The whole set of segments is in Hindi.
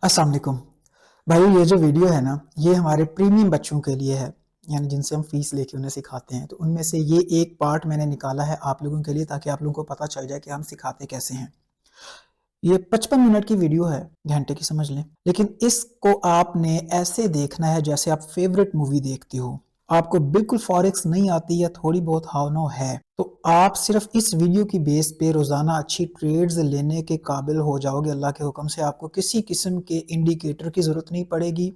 अस्सलाम वालेकुम भाई। ये जो वीडियो है ना, ये हमारे प्रीमियम बच्चों के लिए है, यानी जिनसे हम फीस लेके उन्हें सिखाते हैं। तो उनमें से ये एक पार्ट मैंने निकाला है आप लोगों के लिए, ताकि आप लोगों को पता चल जाए कि हम सिखाते कैसे हैं। ये 55 मिनट की वीडियो है, घंटे की समझ लें, लेकिन इसको आपने ऐसे देखना है जैसे आप फेवरेट मूवी देखते हो। आपको बिल्कुल फॉरेक्स नहीं आती या थोड़ी बहुत हाव नो है, तो आप सिर्फ इस वीडियो की बेस पे रोजाना अच्छी ट्रेड्स लेने के काबिल हो जाओगे। अल्लाह के हुक्म से आपको किसी किस्म के इंडिकेटर की जरूरत नहीं पड़ेगी,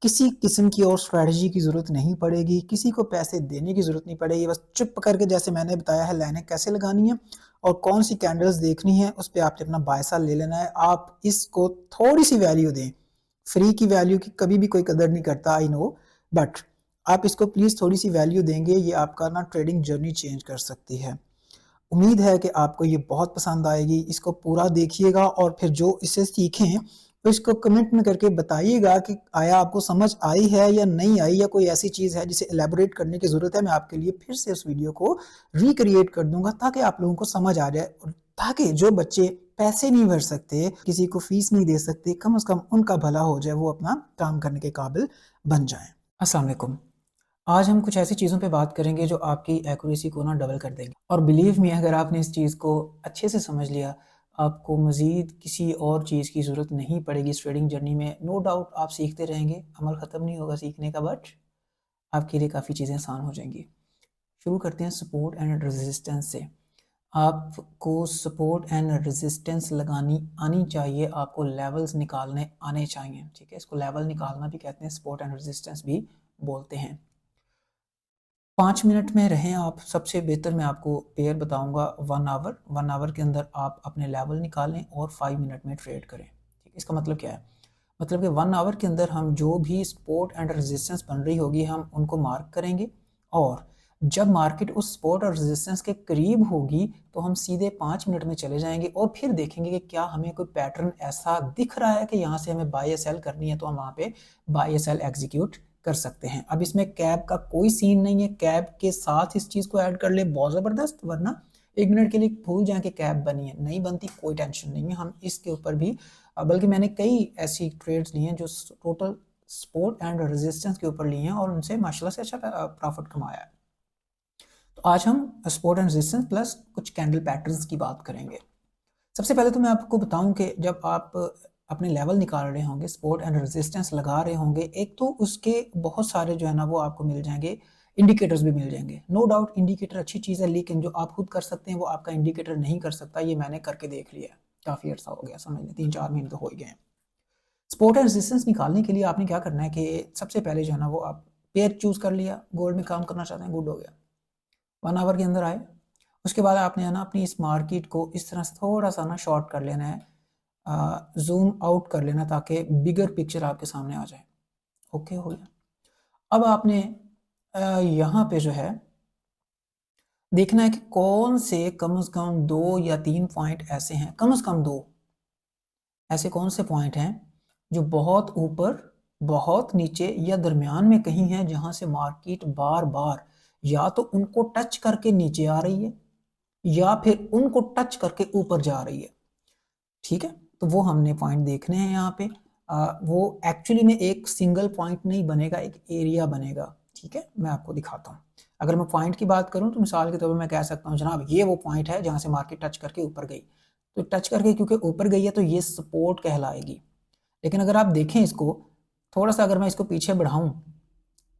किसी किस्म की और स्ट्रैटेजी की जरूरत नहीं पड़ेगी, किसी को पैसे देने की जरूरत नहीं पड़ेगी। बस चुप करके जैसे मैंने बताया है लाइनें कैसे लगानी है और कौन सी कैंडल्स देखनी है, उस पर आपने अपना बायसा ले लेना है। आप इसको थोड़ी सी वैल्यू दें। फ्री की वैल्यू की कभी भी कोई कदर नहीं करता, आई नो, बट आप इसको प्लीज थोड़ी सी वैल्यू देंगे, ये आपका ना ट्रेडिंग जर्नी चेंज कर सकती है। उम्मीद है कि आपको ये बहुत पसंद आएगी। इसको पूरा देखिएगा और फिर जो इसे सीखें तो इसको कमेंट में करके बताइएगा कि आया आपको समझ आई है या नहीं आई, या कोई ऐसी चीज़ है जिसे एलेबोरेट करने की ज़रूरत है। मैं आपके लिए फिर से उस वीडियो को रिक्रिएट कर दूंगा ताकि आप लोगों को समझ आ जाए, और ताकि जो बच्चे पैसे नहीं भर सकते, किसी को फीस नहीं दे सकते, कम से कम उनका भला हो जाए, वो अपना काम करने के काबिल बन जाएं। अस्सलाम वालेकुम। आज हम कुछ ऐसी चीज़ों पे बात करेंगे जो आपकी एक्यूरेसी को ना डबल कर देंगे, और बिलीव मी, अगर आपने इस चीज़ को अच्छे से समझ लिया, आपको मज़ीद किसी और चीज़ की ज़रूरत नहीं पड़ेगी इस ट्रेडिंग जर्नी में। नो डाउट आप सीखते रहेंगे, अमल ख़त्म नहीं होगा सीखने का, बट आपके लिए काफ़ी चीज़ें आसान हो जाएंगी। शुरू करते हैं सपोर्ट एंड रेजिस्टेंस से। आपको सपोर्ट एंड रेजिस्टेंस लगानी आनी चाहिए, आपको लेवल्स निकालने आने चाहिए। ठीक है, इसको लेवल निकालना भी कहते हैं, सपोर्ट एंड रेजिस्टेंस भी बोलते हैं। 5 मिनट में रहें आप, सबसे बेहतर। मैं आपको पेयर बताऊंगा 1 आवर के अंदर आप अपने लेवल निकालें और 5 मिनट में ट्रेड करें। ठीक है, इसका मतलब क्या है? मतलब कि 1 आवर के अंदर हम जो भी सपोर्ट एंड रेजिस्टेंस बन रही होगी, हम उनको मार्क करेंगे, और जब मार्केट उस सपोर्ट और रेजिस्टेंस के करीब होगी तो हम सीधे 5 मिनट में चले जाएंगे और फिर देखेंगे कि क्या हमें कोई पैटर्न ऐसा दिख रहा है कि यहाँ से हमें बाय या सेल करनी है, तो हम वहाँ पे बाय या सेल एग्जीक्यूट कर सकते हैं। अब इसमें कैब का कोई सीन नहीं है, कैब के साथ इस चीज को ऐड कर ले बहुत जबरदस्त, वरना 1 मिनट के लिए भूल जाए कि कैब बनी है, नहीं बनती, कोई टेंशन नहीं है। हम इसके ऊपर भी, बल्कि मैंने कई ऐसी ट्रेड्स ली हैं जो टोटल सपोर्ट एंड रेजिस्टेंस के ऊपर ली हैं और उनसे माशाल्लाह से अच्छा प्रॉफिट कमाया है। तो आज हम सपोर्ट एंड रेजिस्टेंस प्लस कुछ कैंडल पैटर्न्स की बात करेंगे। सबसे पहले तो मैं आपको बताऊं कि जब आप अपने लेवल निकाल रहे होंगे, सपोर्ट एंड रेजिस्टेंस लगा रहे होंगे, एक तो उसके बहुत सारे जो है ना वो आपको मिल जाएंगे, इंडिकेटर्स भी मिल जाएंगे। नो डाउट इंडिकेटर अच्छी चीज़ है, लेकिन जो आप खुद कर सकते हैं वो आपका इंडिकेटर नहीं कर सकता। ये मैंने करके देख लिया, काफ़ी अर्सा हो गया, समझ लें 3-4 महीने तो हो ही गए हैं। सपोर्ट एंड रेजिस्टेंस निकालने के लिए आपने क्या करना है कि सबसे पहले जो है ना वो आप पेयर चूज कर लिया, गोल्ड में काम करना चाहते हैं, गुड हो गया, 1 आवर के अंदर आए। उसके बाद आपने है ना अपनी इस मार्केट को इस तरह से थोड़ा सा ना शॉर्ट कर लेना है, जूम आउट कर लेना, ताकि बिगर पिक्चर आपके सामने आ जाए। ओके हो गया। अब आपने यहाँ पे जो है देखना है कि कौन से कम से कम 2 या 3 पॉइंट ऐसे हैं, कम से कम 2 ऐसे कौन से पॉइंट हैं जो बहुत ऊपर, बहुत नीचे या दरमियान में कहीं हैं, जहां से मार्केट बार बार या तो उनको टच करके नीचे आ रही है या फिर उनको टच करके ऊपर जा रही है। ठीक है, तो वो हमने पॉइंट देखने हैं यहाँ पे। वो एक्चुअली में एक सिंगल पॉइंट नहीं बनेगा, एक एरिया बनेगा। ठीक है, मैं आपको दिखाता हूँ। अगर मैं पॉइंट की बात करूँ तो मिसाल के तौर पर मैं कह सकता हूँ जनाब ये वो पॉइंट है जहाँ से मार्केट टच करके ऊपर गई, तो टच करके क्योंकि ऊपर गई है तो ये सपोर्ट कहलाएगी। लेकिन अगर आप देखें इसको थोड़ा सा, अगर मैं इसको पीछे बढ़ाऊं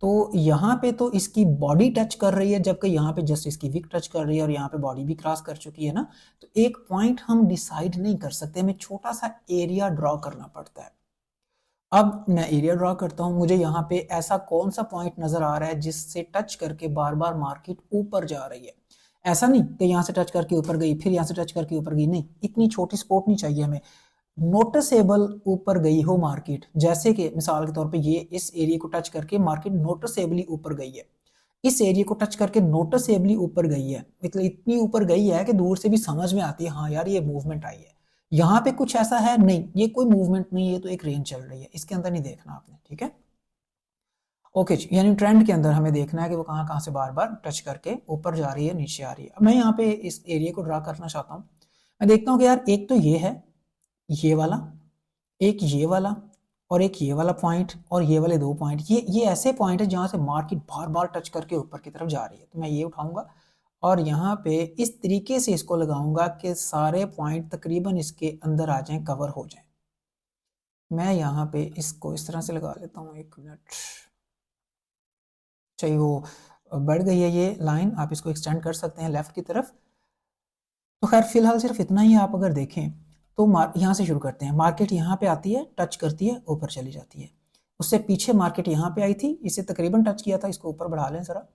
तो यहाँ पे तो इसकी बॉडी टच कर रही है, जबकि यहाँ पे जस्ट इसकी विक टच कर रही है और यहाँ पे बॉडी भी क्रॉस कर चुकी है ना। तो एक पॉइंट हम डिसाइड नहीं कर सकते, हमें छोटा सा एरिया ड्रॉ करना पड़ता है। अब मैं एरिया ड्रॉ करता हूँ, मुझे यहाँ पे ऐसा कौन सा पॉइंट नजर आ रहा है जिससे टच करके बार बार मार्केट ऊपर जा रही है। ऐसा नहीं कि यहाँ से टच करके ऊपर गई फिर यहाँ से टच करके ऊपर गई, नहीं, इतनी छोटी सपोर्ट नहीं चाहिए हमें। नोटिसेबल ऊपर गई हो मार्केट, जैसे कि मिसाल के तौर पे ये इस एरिया को टच करके मार्केट नोटिसेबली ऊपर गई है, इस एरिया को टच करके नोटिसेबली ऊपर गई है, मतलब इतनी ऊपर गई है कि दूर से भी समझ में आती है हाँ यार ये मूवमेंट आई है। यहाँ पे कुछ ऐसा है नहीं, ये कोई मूवमेंट नहीं है, तो एक रेंज चल रही है, इसके अंदर नहीं देखना आपने। ठीक है, ओके जी, यानी ट्रेंड के अंदर हमें देखना है कि वो कहाँ कहाँ से बार बार टच करके ऊपर जा रही है, नीचे आ रही है। अब मैं यहाँ पे इस एरिया को ड्रा करना चाहता हूँ। मैं देखता हूँ कि यार एक तो ये है, ये वाला, एक ये वाला, और एक ये वाला पॉइंट और ये वाले 2 पॉइंट, ये ऐसे पॉइंट है जहाँ से मार्केट बार बार टच करके ऊपर की तरफ जा रही है। तो मैं ये उठाऊंगा और यहाँ पे इस तरीके से इसको लगाऊंगा कि सारे पॉइंट तकरीबन इसके अंदर आ जाएं, कवर हो जाएं। मैं यहाँ पे इसको इस तरह से लगा लेता हूँ, 1 मिनट। चाहिए वो बढ़ गई है ये लाइन, आप इसको एक्सटेंड कर सकते हैं लेफ्ट की तरफ। तो खैर फिलहाल सिर्फ इतना ही आप अगर देखें तो यहाँ से शुरू करते हैं। मार्केट यहाँ पे आती है, टच करती है, ऊपर चली जाती है। उससे पीछे मार्केट यहाँ पे आई थी, इसे तकरीबन टच किया था, इसको ऊपर बढ़ा लें ज़रा,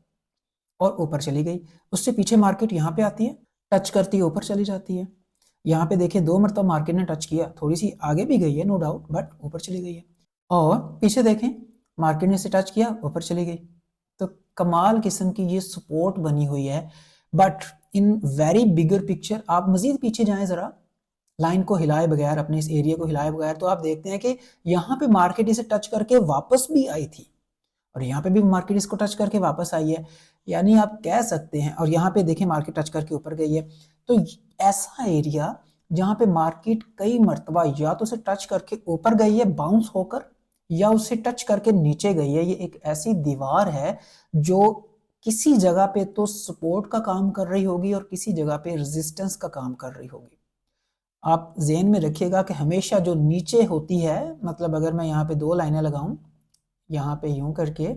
और ऊपर चली गई। उससे पीछे मार्केट यहाँ पे आती है, टच करती है, ऊपर चली जाती है। यहाँ पे देखिए 2 मरतबा मार्केट ने टच किया, थोड़ी सी आगे भी गई है नो डाउट, बट ऊपर चली गई है। और पीछे देखें मार्केट ने इसे टच किया, ऊपर चली गई। तो कमाल किस्म की ये सपोर्ट बनी हुई है। But in very bigger picture आप मजीद पीछे जाएं ज़रा, लाइन को हिलाए बगैर, अपने इस एरिया को हिलाए बगैर, तो आप देखते हैं कि यहाँ पे मार्केट इसे टच करके वापस भी आई थी और यहाँ पे भी मार्केट इसको टच करके वापस आई है। यानी आप कह सकते हैं, और यहाँ पे देखें मार्केट टच करके ऊपर गई है। तो ऐसा एरिया जहाँ पे मार्केट कई मरतबा या तो उसे टच करके ऊपर गई है बाउंस होकर, या उसे टच करके नीचे गई है। ये एक ऐसी दीवार है जो किसी जगह पे तो सपोर्ट का काम कर रही होगी और किसी जगह पे रेजिस्टेंस का काम कर रही होगी। आप ज़हन में रखिएगा कि हमेशा जो नीचे होती है, मतलब अगर मैं यहाँ पे 2 लाइनें लगाऊं, यहाँ पे यूं करके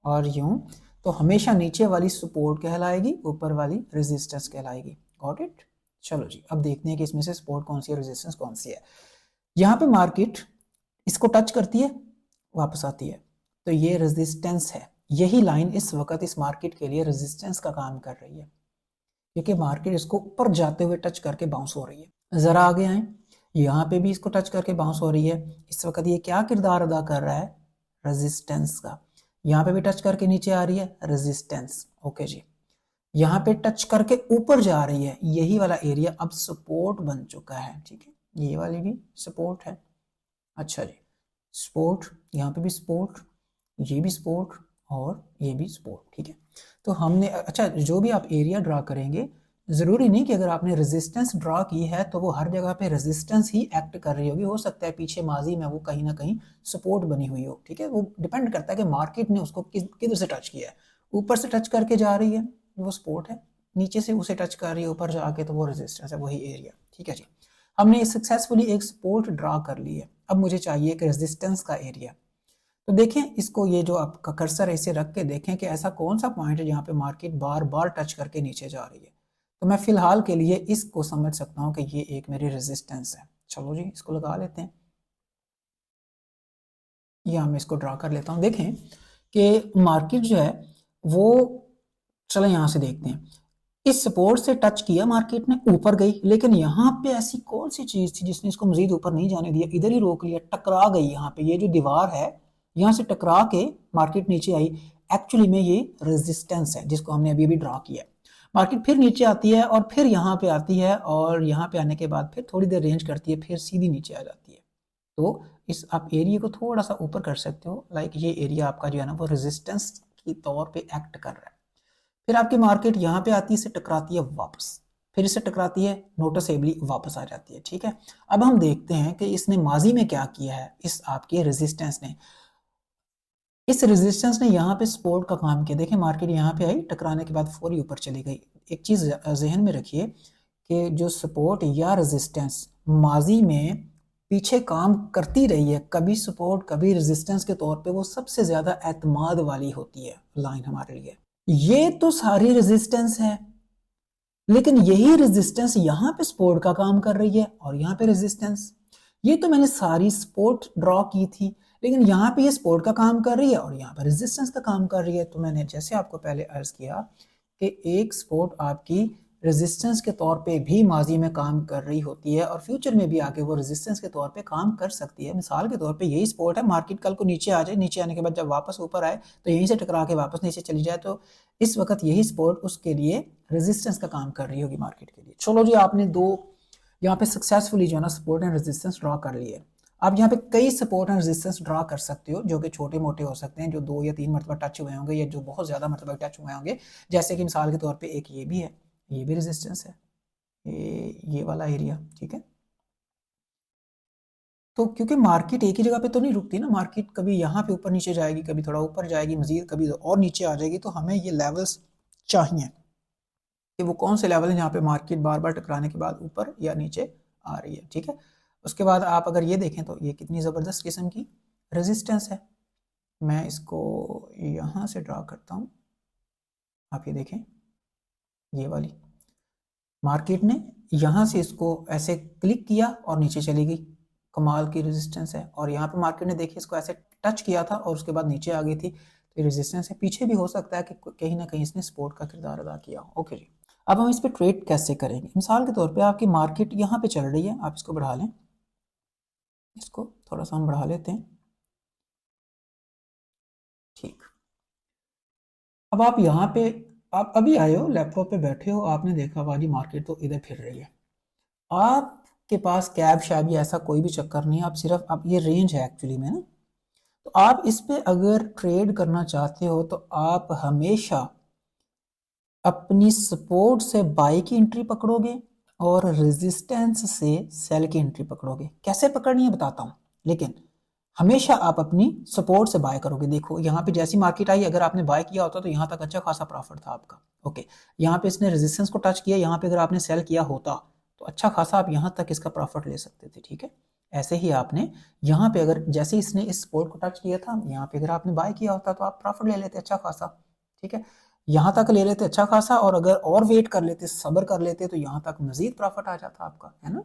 और यूं, तो हमेशा नीचे वाली सपोर्ट कहलाएगी, ऊपर वाली रेजिस्टेंस कहलाएगी। Got it? चलो जी, अब देखते हैं कि इसमें से सपोर्ट कौन सी है, रेजिस्टेंस कौन सी है। यहाँ पे मार्केट इसको टच करती है, वापस आती है, तो ये रेजिस्टेंस है। यही लाइन इस वक्त इस मार्केट के लिए रेजिस्टेंस का काम कर रही है, क्योंकि मार्केट इसको ऊपर जाते हुए टच करके बाउंस हो रही है। ज़रा आगे आए, यहाँ पे भी इसको टच करके बाउंस हो रही है। इस वक्त ये क्या किरदार अदा कर रहा है? रेजिस्टेंस का। यहाँ पे भी टच करके नीचे आ रही है, रेजिस्टेंस। ओके जी, यहाँ पे टच करके ऊपर जा रही है, यही वाला एरिया अब सपोर्ट बन चुका है। ठीक है, ये वाली भी सपोर्ट है। अच्छा जी, सपोर्ट, यहाँ पे भी सपोर्ट, ये भी सपोर्ट और ये भी सपोर्ट। ठीक है, तो हमने, अच्छा जो भी आप एरिया ड्रा करेंगे, ज़रूरी नहीं कि अगर आपने रेजिस्टेंस ड्रा की है तो वो हर जगह पे रेजिस्टेंस ही एक्ट कर रही होगी। हो सकता है पीछे माजी में वो कहीं ना कहीं सपोर्ट बनी हुई हो। ठीक है, वो डिपेंड करता है कि मार्केट ने उसको किधर से टच किया है। ऊपर से टच करके जा रही है, वो सपोर्ट है। नीचे से उसे टच कर रही है ऊपर जाके, तो वो रेजिस्टेंस है, वही एरिया। ठीक है जी, हमने सक्सेसफुली एक सपोर्ट ड्रा कर ली है। अब मुझे चाहिए कि रेजिस्टेंस का एरिया। तो देखें इसको, ये जो आपका कर्सर है इसे रख के देखें कि ऐसा कौन सा पॉइंट है जहाँ पे मार्केट बार बार टच करके नीचे जा रही है। तो मैं फिलहाल के लिए इसको समझ सकता हूँ कि ये एक मेरी रेजिस्टेंस है। चलो जी, इसको लगा लेते हैं, या मैं इसको ड्रा कर लेता हूँ। देखें कि मार्केट जो है वो, चलो यहाँ से देखते हैं, इस सपोर्ट से टच किया मार्केट ने, ऊपर गई, लेकिन यहाँ पे ऐसी कौन सी चीज थी जिसने इसको मजीद ऊपर नहीं जाने दिया, इधर ही रोक लिया, टकरा गई। यहाँ पे ये जो दीवार है, यहाँ से टकरा के मार्केट नीचे आई। एक्चुअली में ये रेजिस्टेंस है जिसको हमने अभी अभी ड्रा किया। मार्केट फिर नीचे आती है और फिर यहाँ पे आती है, और यहाँ पे आने के बाद फिर थोड़ी देर रेंज करती है, फिर सीधी नीचे आ जाती है। तो इस आप एरिया को थोड़ा सा ऊपर कर सकते हो, लाइक ये एरिया आपका जो है ना वो रेजिस्टेंस के तौर पे एक्ट कर रहा है। फिर आपकी मार्केट यहाँ पे आती है, इसे टकराती है वापस, फिर इसे टकराती है, नोटिसेबली वापस आ जाती है। ठीक है, अब हम देखते हैं कि इसने माजी में क्या किया है। इस आपके रेजिस्टेंस ने, इस रेजिस्टेंस ने यहाँ पे सपोर्ट का काम किया। देखिए मार्केट यहाँ पे आई, टकराने के बाद फौरी ऊपर चली गई। एक चीज जहन में रखिए कि जो सपोर्ट या रेजिस्टेंस माजी में पीछे काम करती रही है, कभी सपोर्ट कभी रेजिस्टेंस के तौर पे, वो सबसे ज्यादा एतमाद वाली होती है लाइन हमारे लिए। ये तो सारी रेजिस्टेंस है, लेकिन यही रेजिस्टेंस यहाँ पे सपोर्ट का काम कर रही है और यहाँ पे रेजिस्टेंस। ये तो मैंने सारी सपोर्ट ड्रॉ की थी, लेकिन यहाँ पे ये सपोर्ट का काम कर रही है और यहाँ पे रेजिस्टेंस का काम कर रही है। तो मैंने जैसे आपको पहले अर्ज किया कि एक सपोर्ट आपकी रेजिस्टेंस के तौर पे भी माजी में काम कर रही होती है और फ्यूचर में भी आके वो रेजिस्टेंस के तौर पे काम कर सकती है। मिसाल के तौर पे यही सपोर्ट है, मार्केट कल को नीचे आ जाए, नीचे आने के बाद जब वापस ऊपर आए तो यहीं से टकरा के वापस नीचे चली जाए, तो इस वक्त यही सपोर्ट उसके लिए रेजिस्टेंस का काम कर रही होगी मार्केट के लिए। चलो जी, आपने दो यहाँ पे सक्सेसफुली जो है ना सपोर्ट एंड रेजिस्टेंस ड्रॉ कर लिए। आप यहाँ पे कई सपोर्ट एंड रेजिस्टेंस ड्रॉ कर सकते हो, जो कि छोटे मोटे हो सकते हैं, जो 2 या 3 मरतबा टच हुए होंगे, या जो बहुत ज्यादा मरतबा टच हुए होंगे। जैसे कि मिसाल के तौर पे एक ये भी है, ये भी रेजिस्टेंस है, ये वाला एरिया। ठीक है, तो क्योंकि मार्केट एक ही जगह पे तो नहीं रुकती ना, मार्केट कभी यहाँ पे ऊपर नीचे जाएगी, कभी थोड़ा ऊपर जाएगी मजीद, कभी और नीचे आ जाएगी। तो हमें ये लेवल्स चाहिए कि वो कौन से लेवल हैं जहाँ पे मार्केट बार बार टकराने के बाद ऊपर या नीचे आ रही है। ठीक है, उसके बाद आप अगर ये देखें तो ये कितनी ज़बरदस्त किस्म की रेजिस्टेंस है। मैं इसको यहाँ से ड्रा करता हूँ, आप ये देखें, ये वाली मार्केट ने यहाँ से इसको ऐसे क्लिक किया और नीचे चली गई, कमाल की रेजिस्टेंस है। और यहाँ पे मार्केट ने देखिए इसको ऐसे टच किया था और उसके बाद नीचे आ गई थी, तो ये रेजिस्टेंस है। पीछे भी हो सकता है कि कहीं ना कहीं इसने सपोर्ट का किरदार अदा किया। ओके जी, अब हम इस पर ट्रेड कैसे करेंगे। मिसाल के तौर पे आपकी मार्केट यहाँ पे चल रही है, आप इसको बढ़ा लें, इसको थोड़ा सा हम बढ़ा लेते हैं। ठीक, अब आप यहाँ पे, आप अभी आए हो, लैपटॉप पे बैठे हो, आपने देखा वाली मार्केट तो इधर फिर रही है, आपके पास कैब शैब या ऐसा कोई भी चक्कर नहीं है, आप सिर्फ, आप ये रेंज है एक्चुअली में ना, तो आप इस पे अगर ट्रेड करना चाहते हो तो आप हमेशा अपनी सपोर्ट से बाई की एंट्री पकड़ोगे और रेजिस्टेंस से सेल की एंट्री पकड़ोगे। कैसे पकड़नी है बताता हूँ, लेकिन हमेशा आप अपनी सपोर्ट से बाय करोगे। देखो यहाँ पे जैसी मार्केट आई, अगर आपने बाय किया होता तो यहाँ तक अच्छा खासा प्रॉफिट था आपका। ओके, यहाँ पे इसने रेजिस्टेंस को टच किया, यहाँ पे अगर आपने सेल किया होता तो अच्छा खासा आप यहाँ तक इसका प्रॉफिट ले सकते थे। ठीक है, ऐसे ही आपने यहाँ पे अगर जैसे इसने इस सपोर्ट को टच किया था, यहाँ पे अगर आपने बाय किया होता तो आप प्रॉफिट ले लेते अच्छा खासा। ठीक है, यहाँ तक ले लेते अच्छा खासा, और अगर और वेट कर लेते, सब्र कर लेते, तो यहाँ तक मजीद प्रॉफिट आ जाता आपका, है ना।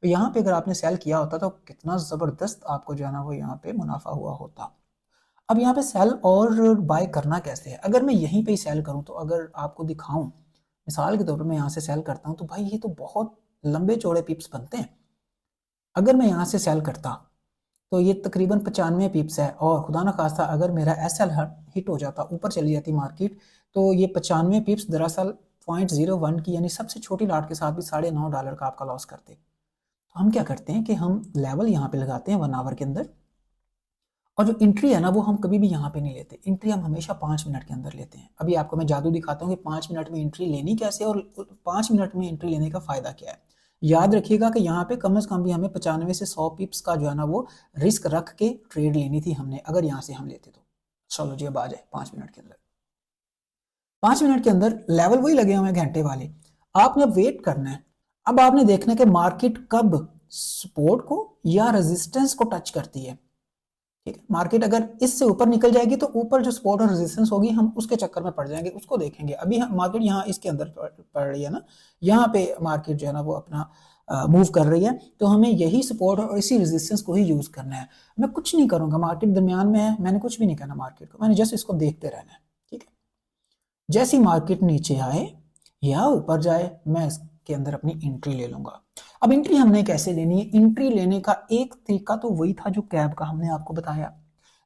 तो यहाँ पे अगर आपने सेल किया होता तो कितना ज़बरदस्त आपको जो है ना वो यहाँ पे मुनाफा हुआ होता। अब यहाँ पे सेल और बाय करना कैसे है, अगर मैं यहीं पे ही सेल करूँ तो अगर आपको दिखाऊं, मिसाल के तौर पर मैं यहाँ से सेल करता हूँ तो भाई ये तो बहुत लंबे चौड़े पिप्स बनते हैं। अगर मैं यहाँ से सेल करता तो ये तकरीबन 95 पिप्स है, और खुदा ना खास्ता अगर मेरा एसएल हिट हो जाता, ऊपर चली जाती मार्केट, तो ये 95 पिप्स दरअसल 0.01 की यानी सबसे छोटी लाट के साथ भी $9.5 का आपका लॉस करते। तो हम क्या करते हैं कि हम लेवल यहाँ पे लगाते हैं 1 आवर के अंदर, और जो एंट्री है ना वो हम कभी भी यहाँ पे नहीं लेते, एंट्री हम हमेशा 5 मिनट के अंदर लेते हैं। अभी आपको मैं जादू दिखाता हूँ कि 5 मिनट में एंट्री लेनी कैसे, और 5 मिनट में एंट्री लेने का फ़ायदा क्या है। याद रखिएगा कि यहाँ पे कम से कम भी हमें 95 से 100 पिप्स का जो है ना वो रिस्क रख के ट्रेड लेनी थी हमने, अगर यहाँ से हम लेते तो। चलो जी, अब आ जाए 5 मिनट के अंदर। 5 मिनट के अंदर लेवल वही लगे हुए घंटे वाले, आपने अब वेट करना है। अब आपने देखना है कि मार्केट कब सपोर्ट को या रेजिस्टेंस को टच करती है। ठीक है, मार्केट अगर इससे ऊपर निकल जाएगी तो ऊपर जो सपोर्ट और रेजिस्टेंस होगी हम उसके चक्कर में पड़ जाएंगे, उसको देखेंगे। अभी हम मार्केट यहाँ इसके अंदर पड़ रही है ना, यहाँ पे मार्केट जो है ना वो अपना मूव कर रही है, तो हमें यही सपोर्ट और इसी रेजिस्टेंस को ही यूज करना है। मैं कुछ नहीं करूंगा, मार्केट दरमियान में है, मैंने कुछ भी नहीं करना मार्केट को, मैंने जस्ट इसको देखते रहना है। ठीक है, जैसी मार्केट नीचे आए या ऊपर जाए मैं इसके अंदर अपनी एंट्री ले लूंगा। अब एंट्री हमने कैसे लेनी है, एंट्री लेने का एक तरीका तो वही था जो कैब का हमने आपको बताया।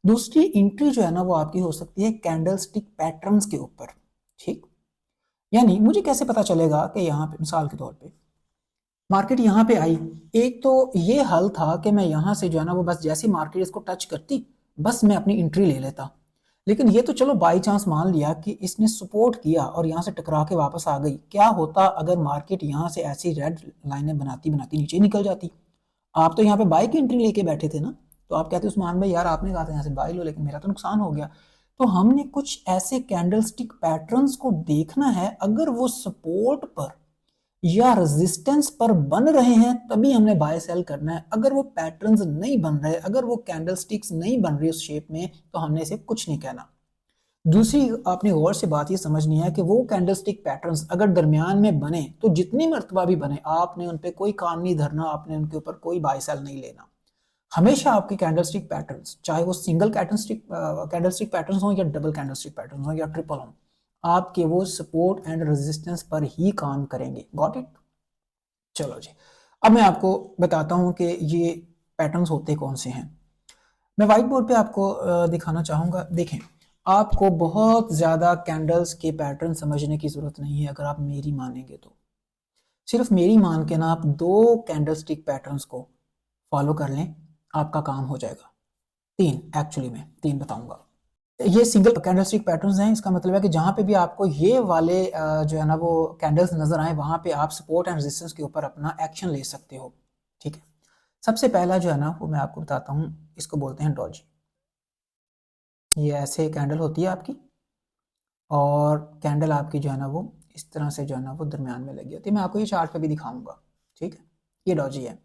दूसरी एंट्री जो है ना वो आपकी हो सकती है कैंडलस्टिक पैटर्न्स के ऊपर। ठीक, यानी मुझे कैसे पता चलेगा कि यहाँ पे मिसाल के तौर पे मार्केट यहाँ पे आई, एक तो ये हल था कि मैं यहाँ से जो है ना वो बस जैसी मार्केट इसको टच करती बस मैं अपनी एंट्री ले लेता। लेकिन ये तो चलो बाई चांस मान लिया कि इसने सपोर्ट किया और यहाँ से टकरा के वापस आ गई, क्या होता अगर मार्केट यहाँ से ऐसी रेड लाइनें बनाती बनाती नीचे निकल जाती। आप तो यहाँ पे बाई की एंट्री लेके बैठे थे ना, तो आप कहते उस्मान भाई यार आपने कहा था यहाँ से बाई लो, लेकिन मेरा तो नुकसान हो गया। तो हमने कुछ ऐसे कैंडलस्टिक पैटर्न्स को देखना है, अगर वो सपोर्ट पर या रेजिस्टेंस पर बन रहे हैं तभी हमने बाय सेल करना है। अगर वो पैटर्न्स नहीं बन रहे, अगर वो कैंडलस्टिक्स नहीं बन रही उस शेप में, तो हमने इसे कुछ नहीं कहना। दूसरी आपने गौर से बात ये समझनी है कि वो कैंडलस्टिक पैटर्न्स अगर दरमियान में बने तो जितनी मर्तबा भी बने आपने उन पे कोई काम नहीं धरना, आपने उनके ऊपर कोई बाय सेल नहीं लेना। हमेशा आपके कैंडलस्टिक पैटर्न्स, चाहे वो सिंगल कैंडलस्टिक पैटर्न्स हो या डबल कैंडलस्टिक पैटर्न्स हो या ट्रिपल हो, आपके वो सपोर्ट एंड रेजिस्टेंस पर ही काम करेंगे। Got it. चलो जी, अब मैं आपको बताता हूं कि ये पैटर्न्स होते कौन से हैं। मैं व्हाइट बोर्ड पे आपको दिखाना चाहूंगा। देखें, आपको बहुत ज़्यादा कैंडल्स के पैटर्न समझने की ज़रूरत नहीं है, अगर आप मेरी मानेंगे तो। सिर्फ मेरी मान के ना आप 2 कैंडलस्टिक पैटर्न्स को फॉलो कर लें, आपका काम हो जाएगा। 3 एक्चुअली में 3 बताऊंगा। ये सिंगल कैंडलस्टिक पैटर्न्स हैं, इसका मतलब है कि जहां पे भी आपको ये वाले जो है ना वो कैंडल्स नजर आए, वहां पे आप सपोर्ट एंड रेजिस्टेंस के ऊपर अपना एक्शन ले सकते हो। ठीक है, सबसे पहला जो है ना वो मैं आपको बताता हूँ, इसको बोलते हैं डॉजी। ये ऐसे कैंडल होती है आपकी, और कैंडल आपकी जो है ना वो इस तरह से जो है ना वो दरमियान में लगी होती है। मैं आपको ये चार्ट पे भी दिखाऊंगा, ठीक है। ये डॉजी है।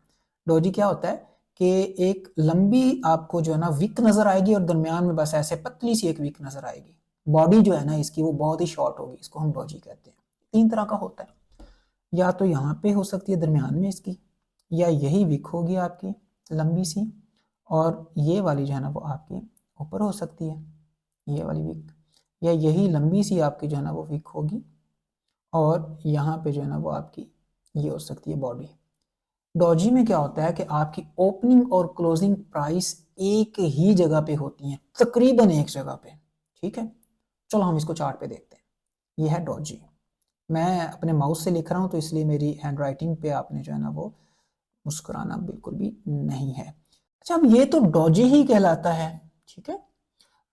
डॉजी क्या होता है कि एक लंबी आपको जो है ना विक नजर आएगी और दरमियान में बस ऐसे पतली सी एक विक नजर आएगी। बॉडी जो है ना इसकी वो बहुत ही शॉर्ट होगी, इसको हम डॉजी कहते हैं। 3 तरह का होता है, या तो यहाँ पे हो सकती है दरमियान में इसकी, या यही विक होगी आपकी लंबी सी, और ये वाली जो है ना वो आपकी ऊपर हो सकती है, ये वाली विक, या यही लंबी सी आपकी जो है ना वो विक होगी, और यहाँ पे जो है ना वो आपकी ये हो सकती है बॉडी। डॉजी में क्या होता है कि आपकी ओपनिंग और क्लोजिंग प्राइस एक ही जगह पे होती हैं, तकरीबन एक जगह पे, ठीक है। चलो हम इसको चार्ट पे देखते हैं। ये है डॉजी। मैं अपने माउस से लिख रहा हूँ तो इसलिए मेरी हैंड राइटिंग पे आपने जो है ना वो मुस्कुराना बिल्कुल भी नहीं है। अच्छा, अब ये तो डॉजी ही कहलाता है, ठीक है।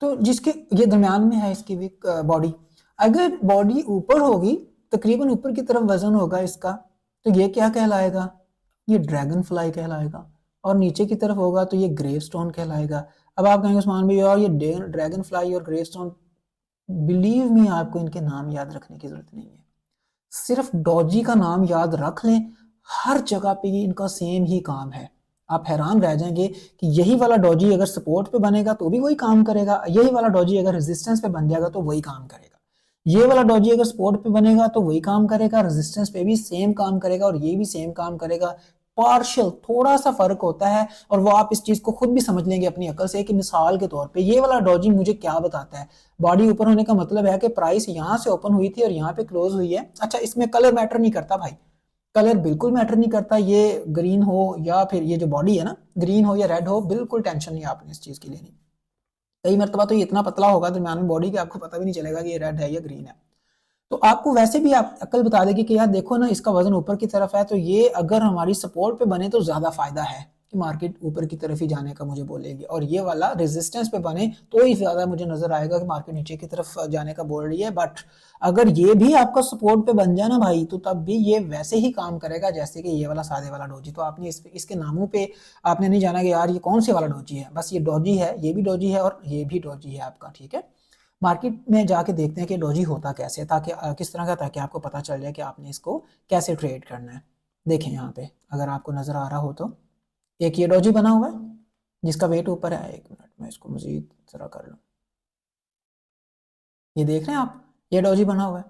तो जिसके ये दरमियान में है इसकी विक बॉडी, अगर बॉडी ऊपर होगी, तकरीबन ऊपर की तरफ वजन होगा इसका, तो ये क्या कहलाएगा? ये ड्रैगन फ्लाई कहलाएगा। और नीचे की तरफ होगा तो ये ग्रेव स्टोन कहलाएगा। अब आप कहेंगे उस्मान भाई यार ये ड्रैगन फ्लाई और ग्रेव स्टोन, बिलीव मी आपको इनके नाम याद रखने की जरूरत नहीं है, सिर्फ डॉजी का नाम याद रख लें। हर जगह पे ये इनका सेम ही काम है। आप हैरान रह जाएंगे कि यही वाला डॉजी अगर सपोर्ट पे बनेगा तो भी वही काम करेगा, यही वाला डॉजी अगर रेजिस्टेंस पे बन जाएगा तो वही काम करेगा, ये वाला डॉजी अगर सपोर्ट पे बनेगा तो वही काम करेगा, रेजिस्टेंस पे भी सेम काम करेगा, और ये भी सेम काम करेगा। पार्शियल थोड़ा सा फर्क होता है, और वो आप इस चीज को खुद भी समझ लेंगे अपनी अकल से कि मिसाल के तौर पे ये वाला डॉजी मुझे क्या बताता है। बॉडी ऊपर होने का मतलब है कि प्राइस यहां से ओपन हुई थी और यहाँ पे क्लोज हुई है। अच्छा, इसमें कलर मैटर नहीं करता भाई, कलर बिल्कुल मैटर नहीं करता। ये ग्रीन हो या फिर ये जो बॉडी है ना ग्रीन हो या रेड हो, बिल्कुल टेंशन नहीं आपने इस चीज की लेनी। कई मरतबा तो ये इतना पतला होगा दरमियान में बॉडी के, आपको पता भी नहीं चलेगा कि ये रेड है या ग्रीन है। तो आपको वैसे भी आप अकल बता देगी कि यार देखो ना इसका वजन ऊपर की तरफ है, तो ये अगर हमारी सपोर्ट पे बने तो ज्यादा फायदा है कि मार्केट ऊपर की तरफ ही जाने का मुझे बोलेगी, और ये वाला रेजिस्टेंस पे बने तो ही ज्यादा मुझे नजर आएगा कि मार्केट नीचे की तरफ जाने का बोल रही है। बट अगर ये भी आपका सपोर्ट पे बन जाए ना भाई, तो तब भी ये वैसे ही काम करेगा जैसे कि ये वाला सादे वाला डोजी। तो आपने इसके नामों पे आपने नहीं जाना कि यार ये कौन से वाला डोजी है, बस ये डोजी है, ये भी डोजी है और ये भी डोजी है आपका, ठीक है। मार्केट में जाके देखते हैं कि डोजी होता कैसे है, ताकि किस तरह का, ताकि आपको पता चल जाए कि आपने इसको कैसे ट्रेड करना है। देखें यहाँ पे अगर आपको नजर आ रहा हो तो एक ये डोजी बना हुआ है जिसका वेट ऊपर है। एक मिनट में इसको मजीद जरा कर लूँ। ये देख रहे हैं आप, ये डोजी बना हुआ है।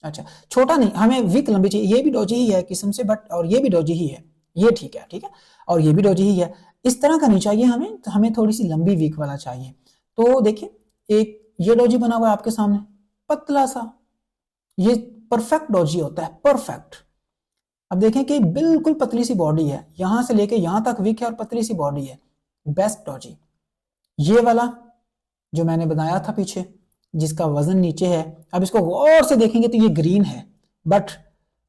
अच्छा, छोटा नहीं, हमें विक लंबी चाहिए। ये भी डोजी ही है किस्म से, बट और ये भी डोजी ही है, ये ठीक है, ठीक है। और ये भी डोजी ही है। इस तरह का नहीं चाहिए हमें, तो हमें थोड़ी सी लंबी विक वाला चाहिए। तो देखिए एक ये डोजी बना हुआ है आपके सामने, पतला सा, ये परफेक्ट डोजी होता है, परफेक्ट। अब देखें कि बिल्कुल पतली सी बॉडी है, यहां से लेके यहां तक विक है और पतली सी बॉडी है, बेस्ट डोजी। ये वाला जो मैंने बनाया था पीछे, जिसका वजन नीचे है, अब इसको गौर से देखेंगे तो ये ग्रीन है, बट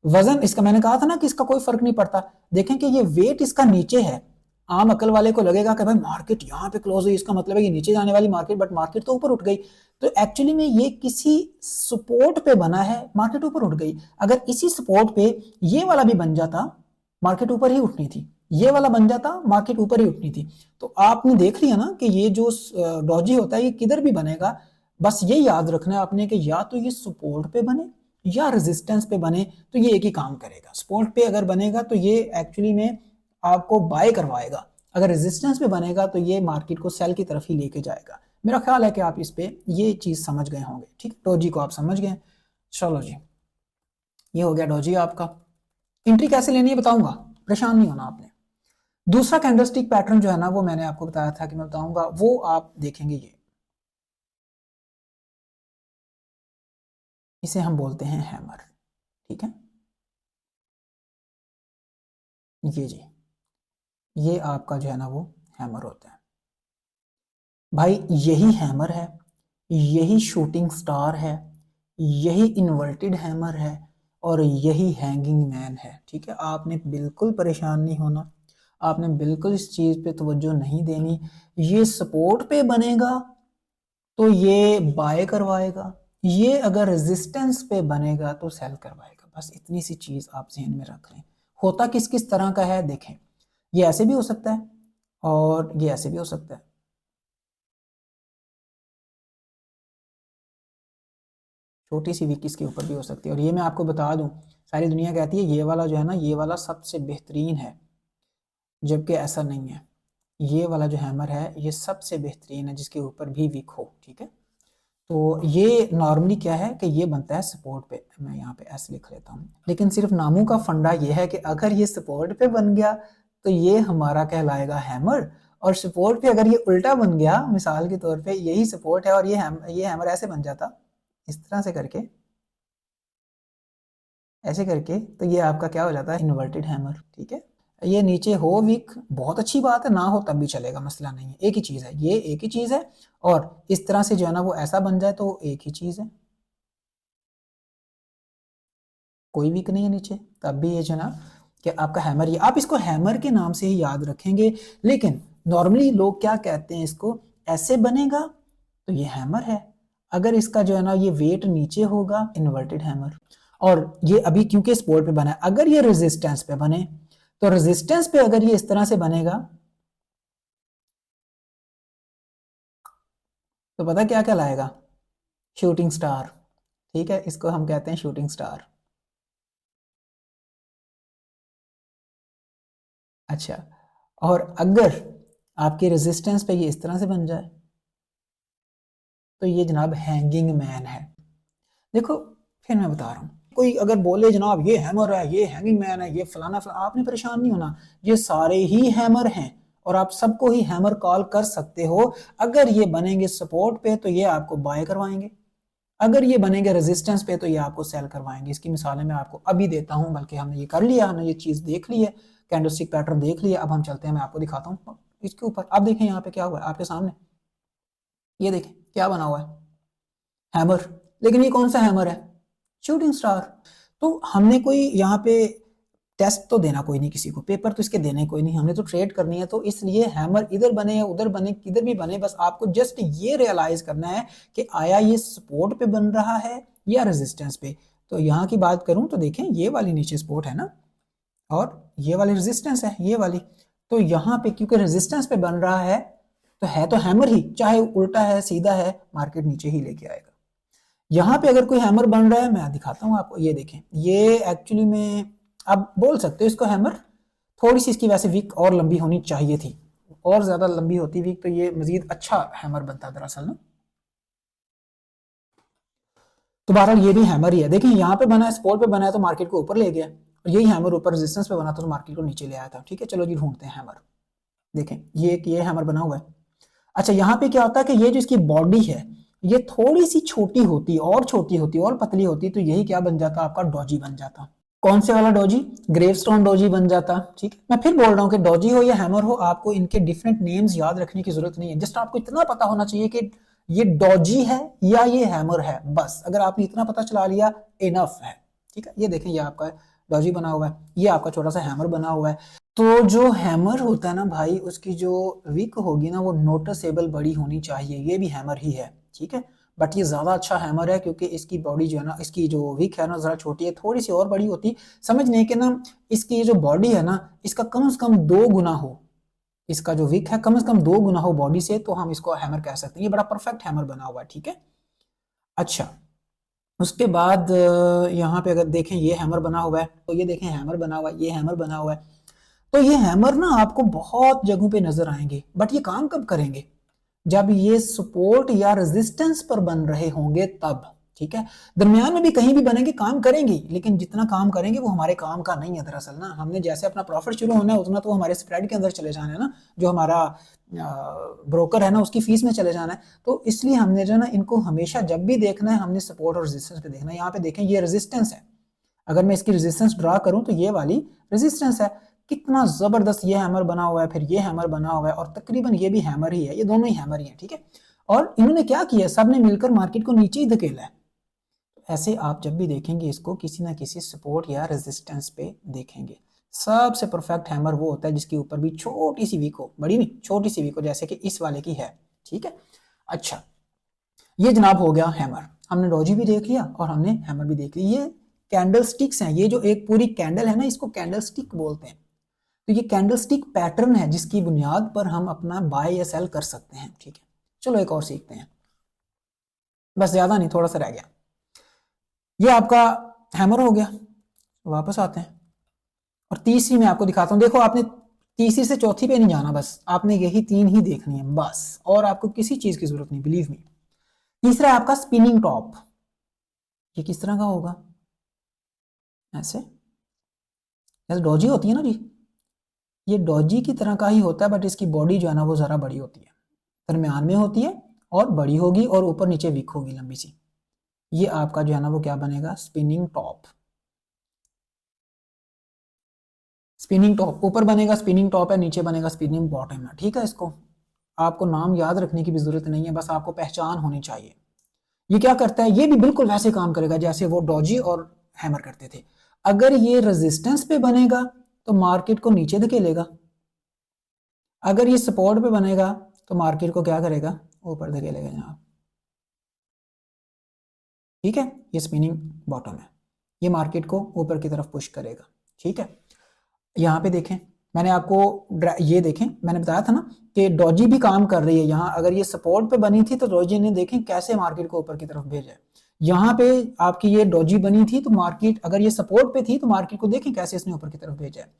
वजन इसका, मैंने कहा था ना कि इसका कोई फर्क नहीं पड़ता। देखें कि ये वेट इसका नीचे है। आम अकल वाले को लगेगा कि भाई मार्केट यहाँ पे क्लोज हुई, इसका मतलब है कि नीचे जाने वाली मार्केट, बट मार्केट तो ऊपर उठ गई। तो एक्चुअली में ये किसी सपोर्ट पे बना है, मार्केट ऊपर उठ गई। अगर इसी सपोर्ट पे ये वाला भी बन जाता, मार्केट ऊपर ही उठनी थी, ये वाला बन जाता, मार्केट ऊपर ही उठनी थी। तो आपने देख लिया ना कि ये जो डॉजी होता है ये किधर भी बनेगा, बस ये याद रखना है आपने कि या तो ये सपोर्ट पे बने या रेजिस्टेंस पे बने, तो ये एक ही काम करेगा। सपोर्ट पे अगर बनेगा तो ये एक्चुअली में आपको बाय करवाएगा, अगर रेजिस्टेंस पे बनेगा तो ये मार्केट को सेल की तरफ ही लेके जाएगा। मेरा ख्याल है कि आप इस पे ये चीज समझ गए होंगे, ठीक। डोजी को आप समझ गए। चलो जी, ये हो गया डोजी आपका। एंट्री कैसे लेनी है बताऊंगा, परेशान नहीं होना आपने। दूसरा कैंडलस्टिक पैटर्न जो है ना वो मैंने आपको बताया था कि मैं बताऊंगा, वो आप देखेंगे। ये इसे हम बोलते हैं हैमर, ठीक है। ये जी, ये आपका जो है ना वो हैमर होता है भाई, यही हैमर है, यही शूटिंग स्टार है, यही इन्वर्टेड हैमर है, और यही हैंगिंग मैन है, ठीक है। आपने बिल्कुल परेशान नहीं होना, आपने बिल्कुल इस चीज पे तवज्जो नहीं देनी। ये सपोर्ट पे बनेगा तो ये बाय करवाएगा, ये अगर रेजिस्टेंस पे बनेगा तो सेल करवाएगा। बस इतनी सी चीज आप जहन में रख लें। होता किस किस तरह का है देखें। ये ऐसे भी हो सकता है और ये ऐसे भी हो सकता है। छोटी सी विक इसके ऊपर भी हो सकती है। और ये मैं आपको बता दूं, सारी दुनिया कहती है ये वाला जो है ना, ये वाला सबसे बेहतरीन है, जबकि ऐसा नहीं है। ये वाला जो हैमर है ये सबसे बेहतरीन है जिसके ऊपर भी विक हो, ठीक है। तो ये नॉर्मली क्या है कि ये बनता है सपोर्ट पे, मैं यहाँ पे ऐसे लिख लेता हूँ। लेकिन सिर्फ नामों का फंडा ये है कि अगर ये सपोर्ट पे बन गया तो ये हमारा कहलाएगा हैमर, और सपोर्ट पे अगर ये उल्टा बन गया, मिसाल के तौर पे यही सपोर्ट है और ये हैमर ऐसे बन जाता, इस तरह से करके, ऐसे करके, तो ये आपका क्या हो जाता है, इन्वर्टेड हैमर, ठीक है। ये नीचे हो वीक बहुत अच्छी बात है, ना हो तब भी चलेगा, मसला नहीं है, एक ही चीज है, ये एक ही चीज है। और इस तरह से जो है ना वो ऐसा बन जाए तो एक ही चीज है, कोई वीक नहीं है नीचे, तब भी ये जो है ना कि आपका हैमर, ये आप इसको हैमर के नाम से ही याद रखेंगे। लेकिन नॉर्मली लोग क्या कहते हैं, इसको ऐसे बनेगा तो ये हैमर है, अगर इसका जो है ना ये वेट नीचे होगा, इन्वर्टेड हैमर। और ये अभी क्योंकि स्पोर्ट पे बना है, अगर ये रेजिस्टेंस पे बने तो रेजिस्टेंस पे अगर ये इस तरह से बनेगा तो पता क्या कहलाएगा, शूटिंग स्टार, ठीक है, इसको हम कहते हैं शूटिंग स्टार। अच्छा, और अगर आपके रेजिस्टेंस पे ये इस तरह से बन जाए तो ये जनाब हैंगिंग मैन है। देखो, फिर मैं बता रहा हूँ, कोई अगर बोले जनाब ये हैमर है, ये हैंगिंग मैन है, ये फलाना फलाना, आपने परेशान नहीं होना, ये सारे ही हैमर हैं और आप सबको ही हैमर कॉल कर सकते हो। अगर ये बनेंगे सपोर्ट पे तो ये आपको बाय करवाएंगे, अगर ये बनेंगे रेजिस्टेंस पे तो ये आपको सेल करवाएंगे। इसकी मिसालें मैं आपको अभी देता हूं, बल्कि हमने ये कर लिया, हमने ये चीज देख ली है, कैंडलस्टिक पैटर्न देख लिया। अब हम चलते हैं, मैं आपको दिखाता हूँ इसके ऊपर। अब देखें यहाँ पे क्या हुआ है आपके सामने, ये देखें क्या बना हुआ है, हैमर। लेकिन ये कौन सा हैमर है, शूटिंग स्टार। तो हमने कोई यहाँ पे टेस्ट तो देना कोई नहीं किसी को, पेपर तो इसके देने कोई नहीं, हमने तो ट्रेड करनी है। तो इसलिए हैमर इधर बने या उधर बने, किधर भी बने, बस आपको जस्ट ये रियलाइज करना है कि आया ये सपोर्ट पे बन रहा है या रेजिस्टेंस पे। तो यहाँ की बात करूं तो देखें, ये वाली नीचे सपोर्ट है ना, और ये वाली रेजिस्टेंस है, ये वाली। तो यहाँ पे क्योंकि रेजिस्टेंस पे बन रहा है तो हैमर ही, चाहे उल्टा है सीधा है, मार्केट नीचे ही लेके आएगा। यहाँ पे अगर कोई हैमर बन रहा है, मैं दिखाता हूँ आपको, ये देखें, ये एक्चुअली में आप बोल सकते हो इसको हैमर, थोड़ी सी इसकी वैसे वीक और लंबी होनी चाहिए थी, और ज्यादा लंबी होती वीक तो ये मजीद अच्छा हैमर बनता दरअसल ना। तो बहरहाल ये भी हैमर ही है। देखिए यहाँ पे बना है, स्पोर्ट पे बना है तो मार्केट को ऊपर ले गया, और यही हैमर ऊपर रेजिस्टेंस पे बना था तो मार्केट को नीचे ले आया था। ठीक है, चलो जी ढूंढते हैं हैमर। देखें ये हैमर बना हुआ है। अच्छा, यहाँ पे क्या होता है कि ये जो इसकी बॉडी है ये थोड़ी सी छोटी होती, और छोटी होती, और पतली होती, तो यही क्या बन जाता, आपका डॉजी बन जाता। कौन से वाला डॉजी, ग्रेवस्टोन डॉजी बन जाता। ठीक है, मैं फिर बोल रहा हूँ कि डॉजी हो या हैमर हो, आपको इनके डिफरेंट नेम्स याद रखने की जरूरत नहीं है, जस्ट आपको इतना पता होना चाहिए कि ये डॉजी है या ये हैमर है, बस अगर आपने इतना पता चला लिया इनफ है। ठीक है, ये देखें, ये आपका डॉजी बना हुआ है, ये आपका छोटा सा हैमर बना हुआ है। तो जो हैमर होता है ना भाई, उसकी जो विक होगी ना वो नोटिसेबल बड़ी होनी चाहिए, ये भी हैमर ही है। ठीक है, बट ये ज्यादा अच्छा हैमर है क्योंकि इसकी बॉडी जो है ना, इसकी जो विक है ना जरा छोटी है, थोड़ी सी और बड़ी होती, समझ नहीं कि ना इसकी जो बॉडी है ना इसका कम से कम 2 गुना हो, इसका जो विक है कम से कम 2 गुना हो बॉडी से, तो हम इसको हैमर कह सकते हैं। ये बड़ा परफेक्ट हैमर बना हुआ है। ठीक है, अच्छा, उसके बाद यहाँ पे अगर देखें ये हैमर बना हुआ है, तो ये देखें हैमर बना हुआ है, ये हैमर बना हुआ है। तो ये हैमर ना आपको बहुत जगहों पे नजर आएंगे, बट ये काम कब करेंगे, जब ये सपोर्ट या रेजिस्टेंस पर बन रहे होंगे तब। ठीक है, दरमियान में भी कहीं भी बनेंगे, काम करेंगे, लेकिन जितना काम करेंगे वो हमारे काम का नहीं है दरअसल ना। हमने जैसे अपना प्रॉफिट शुरू होना है उतना तो हमारे स्प्रेड के अंदर चले जाना है ना, जो हमारा ब्रोकर है ना उसकी फीस में चले जाना है। तो इसलिए हमने जो ना इनको हमेशा जब भी देखना है, हमने सपोर्ट और रेजिस्टेंस पे देखना है। यहाँ पे देखें ये रेजिस्टेंस है, अगर मैं इसकी रेजिस्टेंस ड्रा करूं तो ये वाली रेजिस्टेंस है। कितना जबरदस्त ये हैमर बना हुआ है, फिर ये हैमर बना हुआ है, और तकरीबन ये भी हैमर ही है, ये दोनों ही हैमर ही है। ठीक है, और इन्होंने क्या किया, सबने मिलकर मार्केट को नीचे ही धकेला है। ऐसे आप जब भी देखेंगे इसको किसी ना किसी सपोर्ट या रेजिस्टेंस पे देखेंगे। सबसे परफेक्ट हैमर वो होता है जिसके ऊपर भी छोटी सी वीक हो, बड़ी नहीं छोटी सी वीक हो, जैसे कि इस वाले की है। ठीक है, अच्छा, ये जनाब हो गया हैमर, हमने डॉजी भी देख लिया और हमने हैमर भी देख लिया। ये कैंडल स्टिक्स हैं, ये जो एक पूरी कैंडल है ना इसको कैंडल स्टिक बोलते हैं। तो ये कैंडलस्टिक पैटर्न है जिसकी बुनियाद पर हम अपना बाय या सेल कर सकते हैं। ठीक है, चलो एक और सीखते हैं, बस ज्यादा नहीं, थोड़ा सा रह गया। ये आपका हैमर हो गया, वापस आते हैं और तीसरी मैं आपको दिखाता हूं। देखो आपने तीसरी से चौथी पे नहीं जाना, बस आपने यही तीन ही देखनी है बस, और आपको किसी चीज की जरूरत नहीं, बिलीव मी। तीसरा है आपका स्पिनिंग टॉप। ये किस तरह का होगा, ऐसे जैसे डॉजी होती है ना जी, ये डॉजी की तरह का ही होता है, बट इसकी बॉडी जो है ना वो जरा बड़ी होती है, दरम्यान में होती है और बड़ी होगी और ऊपर नीचे वीक होगी लंबी सी। ये आपका जो है ना वो क्या बनेगा, स्पिनिंग टॉप। स्पिनिंग टॉप ऊपर बनेगा, स्पिनिंग टॉप है, नीचे बनेगा स्पिनिंग बॉटम है। ठीक है, इसको आपको नाम याद रखने की भी जरूरत नहीं है, बस आपको पहचान होनी चाहिए। ये क्या करता है, ये भी बिल्कुल वैसे काम करेगा जैसे वो डॉजी और हैमर करते थे। अगर ये रेजिस्टेंस पे बनेगा तो मार्केट को नीचे धकेलेगा, अगर ये सपोर्ट पे बनेगा तो मार्केट को क्या करेगा, ऊपर धकेलेगा जनाब। ठीक है, ये स्पिनिंग बॉटम है, ये मार्केट को ऊपर की तरफ पुश करेगा। ठीक है, यहाँ पे देखें, मैंने आपको ये देखें, मैंने बताया था ना कि डॉजी भी काम कर रही है। यहाँ अगर ये सपोर्ट पे बनी थी तो डॉजी ने देखें कैसे मार्केट को ऊपर की तरफ भेजा है। यहाँ पे आपकी ये डॉजी बनी थी तो मार्केट, अगर ये सपोर्ट पे थी तो मार्केट को देखें कैसे इसने ऊपर की तरफ भेजा है।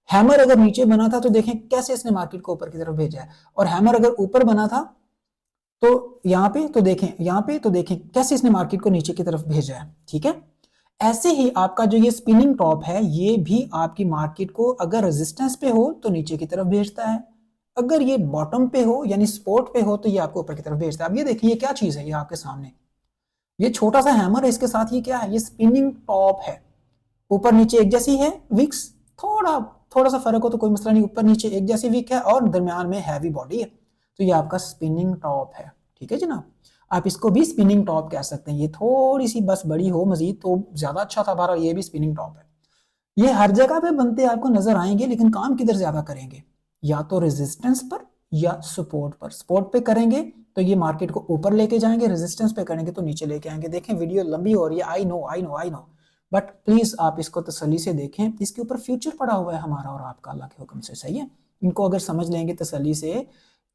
हैमर अगर नीचे बना था तो देखें कैसे इसने मार्केट को ऊपर की तरफ भेजा है, और हैमर अगर ऊपर बना था तो यहाँ पे तो देखें, यहाँ पे तो देखें कैसे इसने मार्केट को नीचे की तरफ भेजा है। ठीक है, ऐसे ही आपका जो ये स्पिनिंग टॉप है ये भी आपकी मार्केट को अगर रेजिस्टेंस पे हो तो नीचे की तरफ भेजता है, अगर ये बॉटम पे हो यानी सपोर्ट पे हो तो ये आपको ऊपर की तरफ भेजता है। अब ये देखिए ये क्या चीज है, ये आपके सामने ये छोटा सा हैमर है, इसके साथ ये क्या है, ये स्पिनिंग टॉप है। ऊपर नीचे एक जैसी है विक्स, थोड़ा थोड़ा सा फर्क हो तो कोई मसला नहीं, ऊपर नीचे एक जैसी विक है और दरमियान में हैवी बॉडी है, तो ये आपका स्पिनिंग टॉप है। ठीक है जनाब, आप इसको भी स्पिनिंग टॉप कह सकते हैं। ये थोड़ी सी बस बड़ी हो मजीद तो ज्यादा अच्छा था, बारह ये भी स्पिनिंग टॉप है। ये हर जगह पे बनते आपको नजर आएंगे, लेकिन काम किधर ज्यादा करेंगे, या तो रेजिस्टेंस पर या सपोर्ट पर। सपोर्ट पे करेंगे तो ये मार्केट को ऊपर लेके जाएंगे, रेजिस्टेंस पे करेंगे तो नीचे लेके आएंगे। देखें वीडियो लंबी हो रही है, I know I know I know, but please आप इसको तसल्ली से देखें, इसके ऊपर फ्यूचर पड़ा हुआ है हमारा और आपका अल्लाह के हुक्म से। सही है, इनको अगर समझ लेंगे तसल्ली से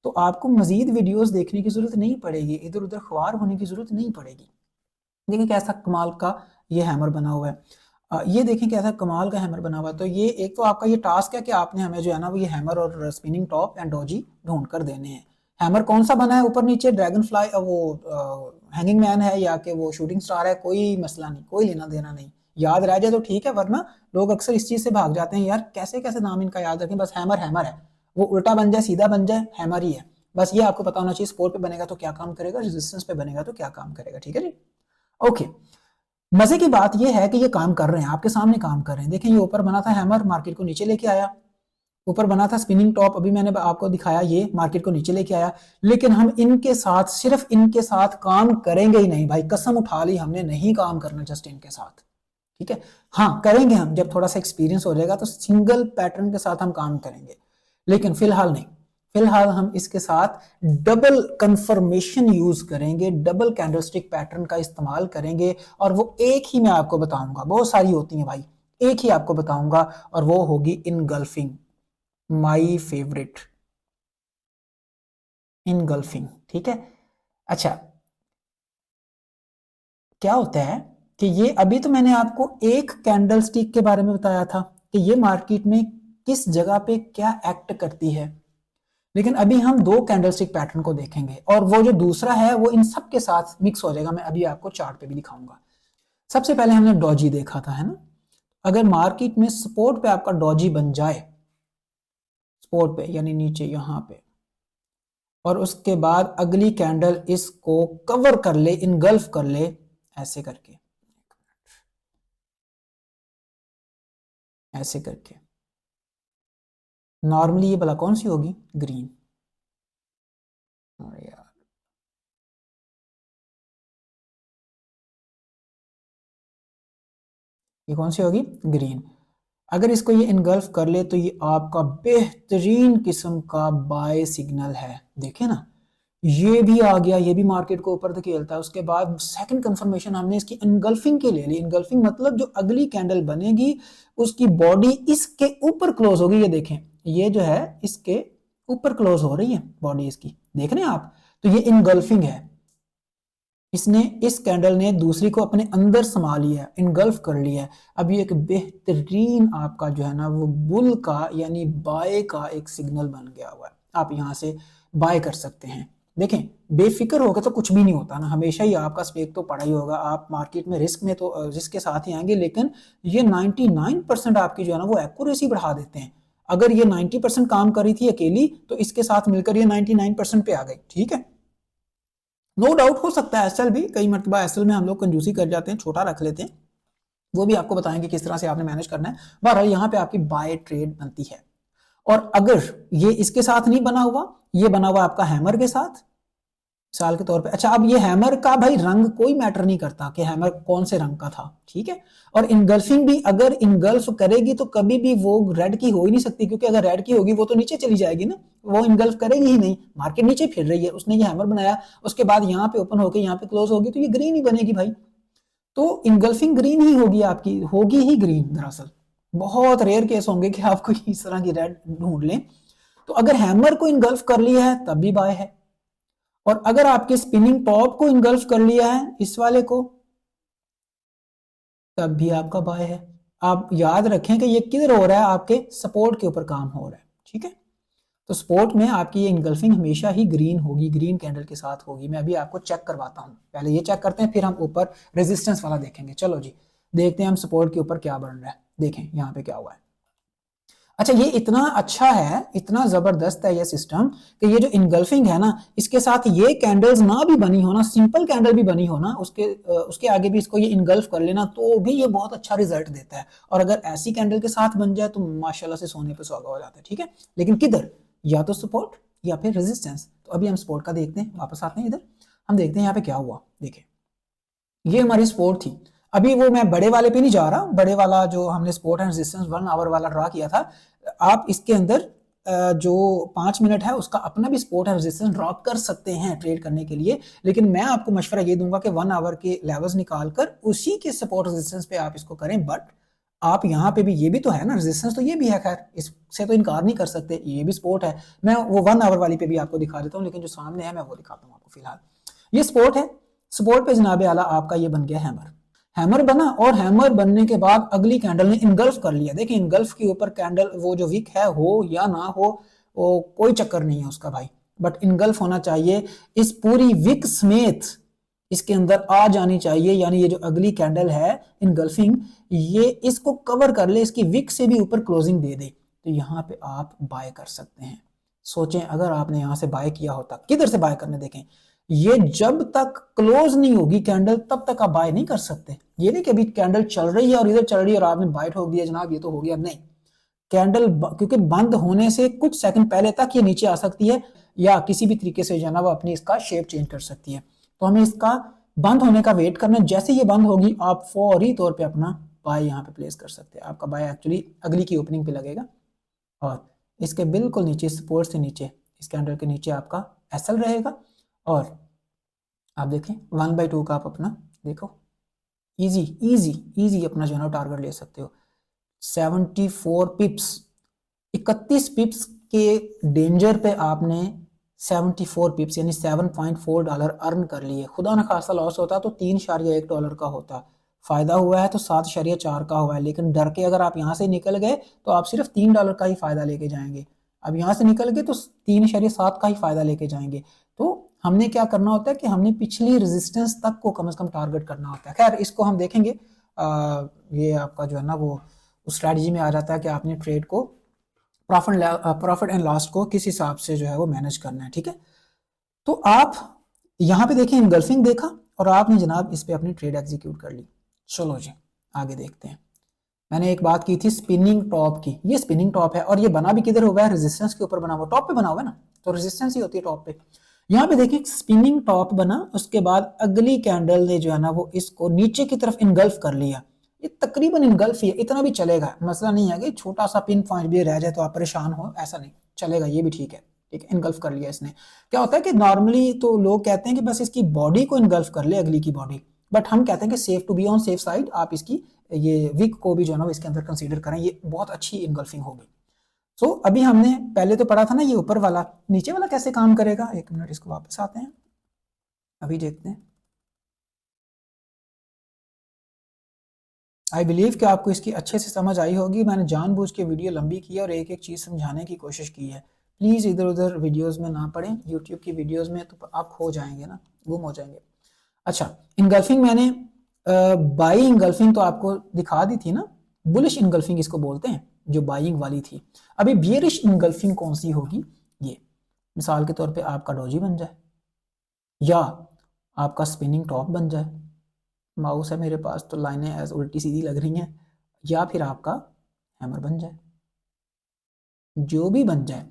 तो आपको मजीद वीडियोस देखने की जरूरत नहीं पड़ेगी, इधर उधर ख्वार होने की जरूरत नहीं पड़ेगी। देखिए कैसा कमाल का ये हैमर बना हुआ है, ये देखें कैसा कमाल का हैमर बना हुआ है। तो ये एक तो आपका ये टास्क है कि आपने हमें जो है ना वो ये हैमर और स्पिनिंग टॉप एंड डॉजी ढूंढ कर देने हैं। हैमर कौन सा बना है ऊपर नीचे, ड्रैगन फ्लाई वो हैंगिंग मैन है या कि वो शूटिंग स्टार है, कोई मसला नहीं, कोई लेना देना नहीं, याद रह जाए तो ठीक है, वरना लोग अक्सर इस चीज से भाग जाते हैं, यार कैसे कैसे नाम इनका याद रखें, बस हैमर हैमर है, वो उल्टा बन जाए सीधा बन जाए हैमर ही है, बस ये आपको पता होना चाहिए। सपोर्ट पे बनेगा तो क्या काम करेगा, रेजिस्टेंस पे बनेगा तो क्या काम करेगा। ठीक है जी, ओके। मजे की बात यह है कि ये काम कर रहे हैं, आपके सामने काम कर रहे हैं। देखें ये ऊपर बना था हैमर, मार्केट को नीचे लेके आया, ऊपर बना था स्पिनिंग टॉप, अभी मैंने आपको दिखाया ये मार्केट को नीचे लेके आया। लेकिन हम इनके साथ, सिर्फ इनके साथ काम करेंगे ही नहीं भाई, कसम उठा ली हमने, नहीं काम करना जस्ट इनके साथ। ठीक है, हाँ करेंगे हम, जब थोड़ा सा एक्सपीरियंस हो जाएगा तो सिंगल पैटर्न के साथ हम काम करेंगे, लेकिन फिलहाल नहीं। फिलहाल हम इसके साथ डबल कंफर्मेशन यूज करेंगे, डबल कैंडलस्टिक पैटर्न का इस्तेमाल करेंगे, और वो एक ही मैं आपको बताऊंगा, बहुत सारी होती हैं भाई, एक ही आपको बताऊंगा और वो होगी इनगल्फिंग, माई फेवरेट इनगल्फिंग। ठीक है, अच्छा क्या होता है कि ये अभी तो मैंने आपको एक कैंडलस्टिक के बारे में बताया था कि ये मार्केट में किस जगह पे क्या एक्ट करती है, लेकिन अभी हम दो कैंडलस्टिक पैटर्न को देखेंगे और वो जो दूसरा है वो इन सब के साथ मिक्स हो जाएगा। मैं अभी आपको चार्ट पे भी दिखाऊंगा। सबसे पहले हमने डॉजी देखा था, है ना, अगर मार्केट में सपोर्ट पे आपका डॉजी बन जाए, सपोर्ट पे यानी नीचे यहां पे, और उसके बाद अगली कैंडल इसको कवर कर ले, इनगल्फ कर ले ऐसे करके, ऐसे करके, नॉर्मली ये भला कौन सी होगी, ग्रीन। अरे यार ये कौन सी होगी, ग्रीन। अगर इसको ये इनगल्फ कर ले तो ये आपका बेहतरीन किस्म का बाय सिग्नल है। देखे ना, ये भी आ गया, ये भी मार्केट को ऊपर धकेलता है। उसके बाद सेकंड कंफर्मेशन हमने इसकी इनगल्फिंग के ले ली। इनगल्फिंग मतलब जो अगली कैंडल बनेगी उसकी बॉडी इसके ऊपर क्लोज होगी। ये देखें ये जो है इसके ऊपर क्लोज हो रही है बॉडी इसकी, देख रहे हैं आप। तो ये इनगल्फिंग है, इसने इस कैंडल ने दूसरी को अपने अंदर समा लिया, इनगल्फ कर लिया है। अब ये एक बेहतरीन आपका जो है ना वो बुल का यानी बाय का एक सिग्नल बन गया हुआ है। आप यहाँ से बाय कर सकते हैं। देखें बेफिक्र होकर तो कुछ भी नहीं होता ना, हमेशा ही आपका स्पेक तो पड़ा ही होगा। आप मार्केट में रिस्क तो रिस्क के साथ ही आएंगे, लेकिन ये 99% आपकी जो है ना वो एक्यूरेसी बढ़ा देते हैं। अगर ये 90% काम कर रही थी अकेली, तो इसके साथ मिलकर ये 99% पे आ गई। ठीक है, नो डाउट हो सकता है एसएल भी, कई मरतबा एसएल में हम लोग कंजूसी कर जाते हैं, छोटा रख लेते हैं, वो भी आपको बताएंगे किस तरह से आपने मैनेज करना है। बहरहाल यहाँ पे आपकी बाय ट्रेड बनती है। और अगर ये इसके साथ नहीं बना हुआ, ये बना हुआ आपका हैमर के साथ मिसाल के तौर पे। अच्छा, अब ये हैमर का भाई रंग कोई मैटर नहीं करता कि हैमर कौन से रंग का था, ठीक है। और इनगल्फिंग भी अगर इनगल्फ करेगी तो कभी भी वो रेड की हो ही नहीं सकती, क्योंकि अगर रेड की होगी वो तो नीचे चली जाएगी ना, वो इनगल्फ करेगी ही नहीं। मार्केट नीचे फिर रही है, उसने ये हैमर बनाया, उसके बाद यहाँ पे ओपन होकर यहाँ पे क्लोज होगी, तो ये ग्रीन ही बनेगी भाई। तो इनगल्फिंग ग्रीन ही होगी आपकी, होगी ही ग्रीन। दरअसल बहुत रेयर केस होंगे कि आपको इस तरह की रेड ढूंढ लें। तो अगर हैमर को इनगल्फ कर लिया है तब भी बाय है, और अगर आपके स्पिनिंग टॉप को इनगल्फ कर लिया है इस वाले को, तब भी आपका बाय है। आप याद रखें कि ये किधर हो रहा है, आपके सपोर्ट के ऊपर काम हो रहा है, ठीक है। तो सपोर्ट में आपकी ये इनगल्फिंग हमेशा ही ग्रीन होगी, ग्रीन कैंडल के साथ होगी। मैं अभी आपको चेक करवाता हूं, पहले ये चेक करते हैं, फिर हम ऊपर रेजिस्टेंस वाला देखेंगे। चलो जी, देखते हैं हम सपोर्ट के ऊपर क्या बन रहा है। देखें यहाँ पे क्या हुआ है। अच्छा, ये इतना अच्छा है, इतना जबरदस्त है ये सिस्टम कि ये जो इनगल्फिंग है ना, इसके साथ ये कैंडल्स ना भी बनी हो ना, सिंपल कैंडल भी बनी हो ना, उसके आगे भी इसको ये इनगल्फ कर लेना, तो भी ये बहुत अच्छा रिजल्ट देता है। और अगर ऐसी कैंडल के साथ बन जाए तो माशाल्लाह से सोने पे सुहागा हो जाता है, ठीक है। लेकिन किधर, या तो सपोर्ट या फिर रेजिस्टेंस। तो अभी हम सपोर्ट का देखते हैं, वापस आते हैं इधर, हम देखते हैं यहाँ पे क्या हुआ। देखें ये हमारी सपोर्ट थी। अभी वो मैं बड़े वाले पे नहीं जा रहा, बड़े वाला जो हमने सपोर्ट एंड रेजिस्टेंस 1 आवर वाला ड्रा किया था, आप इसके अंदर जो 5 मिनट है उसका अपना भी सपोर्ट एंड रेजिस्टेंस ड्रॉ कर सकते हैं ट्रेड करने के लिए। लेकिन मैं आपको मशवरा ये दूंगा कि 1 आवर के लेवल्स निकालकर उसी के सपोर्ट रेजिस्टेंस पे आप इसको करें। बट आप यहाँ पे भी, ये भी तो है ना रेजिस्टेंस, तो ये भी है, खैर इससे तो इनकार नहीं कर सकते, ये भी सपोर्ट है। मैं वो 1 आवर वाली पे भी आपको दिखा देता हूँ, लेकिन जो सामने है मैं वो दिखाता हूँ आपको। फिलहाल ये सपोर्ट है, सपोर्ट पे जनाब आला आपका ये बन गया हैमर। हैमर बना, और हैमर बनने के बाद अगली कैंडल ने इनगल्फ कर लिया। देखिए इनगल्फ के ऊपर कैंडल वो जो विक है हो या ना हो, वो कोई चक्कर नहीं है उसका भाई, बट इनगल्फ होना चाहिए। इस पूरी विक समेत इसके अंदर आ जानी चाहिए, यानी ये जो अगली कैंडल है इनगल्फिंग, ये इसको कवर कर ले, इसकी विक से भी ऊपर क्लोजिंग दे दे, तो यहाँ पे आप बाय कर सकते हैं। सोचें अगर आपने यहाँ से बाय किया होता, किधर से बाय करने, देखें ये जब तक क्लोज नहीं होगी कैंडल तब तक आप बाय नहीं कर सकते। ये नहीं कि अभी कैंडल चल रही है और इधर चल रही है और आपने बाय ठोक दिया जनाब ये तो हो गया, नहीं। कैंडल क्योंकि बंद होने से कुछ सेकंड पहले तक ये नीचे आ सकती है, या किसी भी तरीके से जनाब अपनी इसका शेप चेंज कर सकती है। तो हमें इसका बंद होने का वेट करना, जैसे ये बंद होगी आप फौरी तौर पे अपना बाय यहाँ पे प्लेस कर सकते हैं। आपका बाय एक्चुअली अगली की ओपनिंग पे लगेगा, और इसके बिल्कुल नीचे सपोर्ट से नीचे इस कैंडल के नीचे आपका एसएल रहेगा। और आप देखें 1/2 का आप अपना देखो इजी इजी इजी अपना जो है ना टारगेट ले सकते हो। 74 पिप्स, 31 पिप्स के डेंजर पे आपने 74 पिप्स यानी $7.4 अर्न कर लिए। खुदा न खासा लॉस होता तो $3.1 का होता, फायदा हुआ है तो $7.4 का हुआ है। लेकिन डर के अगर आप यहाँ से निकल गए तो आप सिर्फ $3 का ही फायदा लेके जाएंगे। अब यहाँ से निकल गए तो 3.7 का ही फायदा लेके जाएंगे। तो हमने क्या करना होता है कि हमने पिछली रेजिस्टेंस तक को कम से कम टारगेट करना होता है। खैर इसको हम देखेंगे, ये आपका जो है ना वो उस स्ट्रैटेजी में आ जाता है कि आपने ट्रेड को प्रॉफिट एंड लॉस को किस हिसाब से जो है वो मैनेज करना है, ठीक है। तो आप यहाँ पे देखें इनगल्फिंग देखा और आपने जनाब इस पे अपनी ट्रेड एग्जीक्यूट कर ली। चलो जी आगे देखते हैं। मैंने एक बात की थी स्पिनिंग टॉप की, ये स्पिनिंग टॉप है और ये बना भी किधर हुआ है, रेजिस्टेंस के ऊपर बना हुआ, टॉप पे बना हुआ है ना, तो रेजिस्टेंस ही होती है टॉप पे। यहाँ पे देखिए स्पिनिंग टॉप बना, उसके बाद अगली कैंडल ने जो है ना वो इसको नीचे की तरफ इनगल्फ कर लिया। ये तकरीबन इनगल्फ ही है, इतना भी चलेगा, मसला नहीं है कि छोटा सा पिन पॉइंट भी रह जाए तो आप परेशान हो, ऐसा नहीं चलेगा, ये भी ठीक है। ठीक है, इनगल्फ कर लिया इसने। क्या होता है कि नॉर्मली तो लोग कहते हैं कि बस इसकी बॉडी को इनगल्फ कर ले, अगली की बॉडी, बट हम कहते हैं कि safe to be on safe side आप इसकी ये विक को भी जो है ना इसके अंदर कंसीडर करें, ये बहुत अच्छी इनगल्फिंग होगी। अभी हमने पहले तो पढ़ा था ना ये ऊपर वाला, नीचे वाला कैसे काम करेगा। एक मिनट, इसको वापस आते हैं, अभी देखते हैं। आई बिलीव कि आपको इसकी अच्छे से समझ आई होगी। मैंने जानबूझ के वीडियो लंबी की है और एक एक चीज़ समझाने की कोशिश की है। प्लीज़ इधर उधर वीडियोस में ना पढ़ें, यूट्यूब की वीडियोस में तो आप खो जाएंगे ना, गुम हो जाएंगे। अच्छा, इनगल्फिंग मैंने बाई इनगल्फिंग तो आपको दिखा दी थी ना, बुलिश इनगल्फिंग इसको बोलते हैं, जो बाइंग वाली थी। अभी बियरिश इनगल्फिंग कौन सी होगी, ये मिसाल के तौर पे आपका डोजी बन जाए, या आपका स्पिनिंग टॉप बन जाए, माउस है मेरे पास तो लाइनें ऐसे उल्टी सीधी लग रही हैं, या फिर आपका हैमर बन जाए, जो भी बन जाए।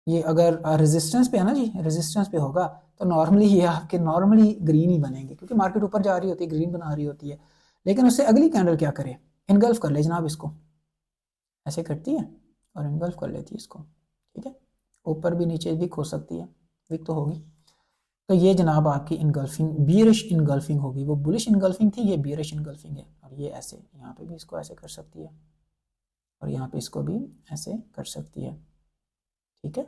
ये अगर रेजिस्टेंस पे है ना जी, रेजिस्टेंस पे होगा तो नॉर्मली ये आपके नॉर्मली ग्रीन ही बनेंगे, क्योंकि मार्केट ऊपर जा रही होती है, ग्रीन बना रही होती है। लेकिन उससे अगली कैंडल क्या करे, इनगल्फ कर ले जनाब, इसको ऐसे करती है और इनगल्फ कर लेती है इसको, ठीक है। ऊपर भी नीचे भी खो सकती है, विक तो होगी। तो ये जनाब आपकी इनगल्फिंग, बियरिश इनगल्फिंग होगी। वो बुलिश इनगल्फिंग थी, ये बियरिश इनगल्फिंग है। और ये ऐसे यहाँ पे भी इसको ऐसे कर सकती है, और यहाँ पे इसको भी ऐसे कर सकती है, ठीक है।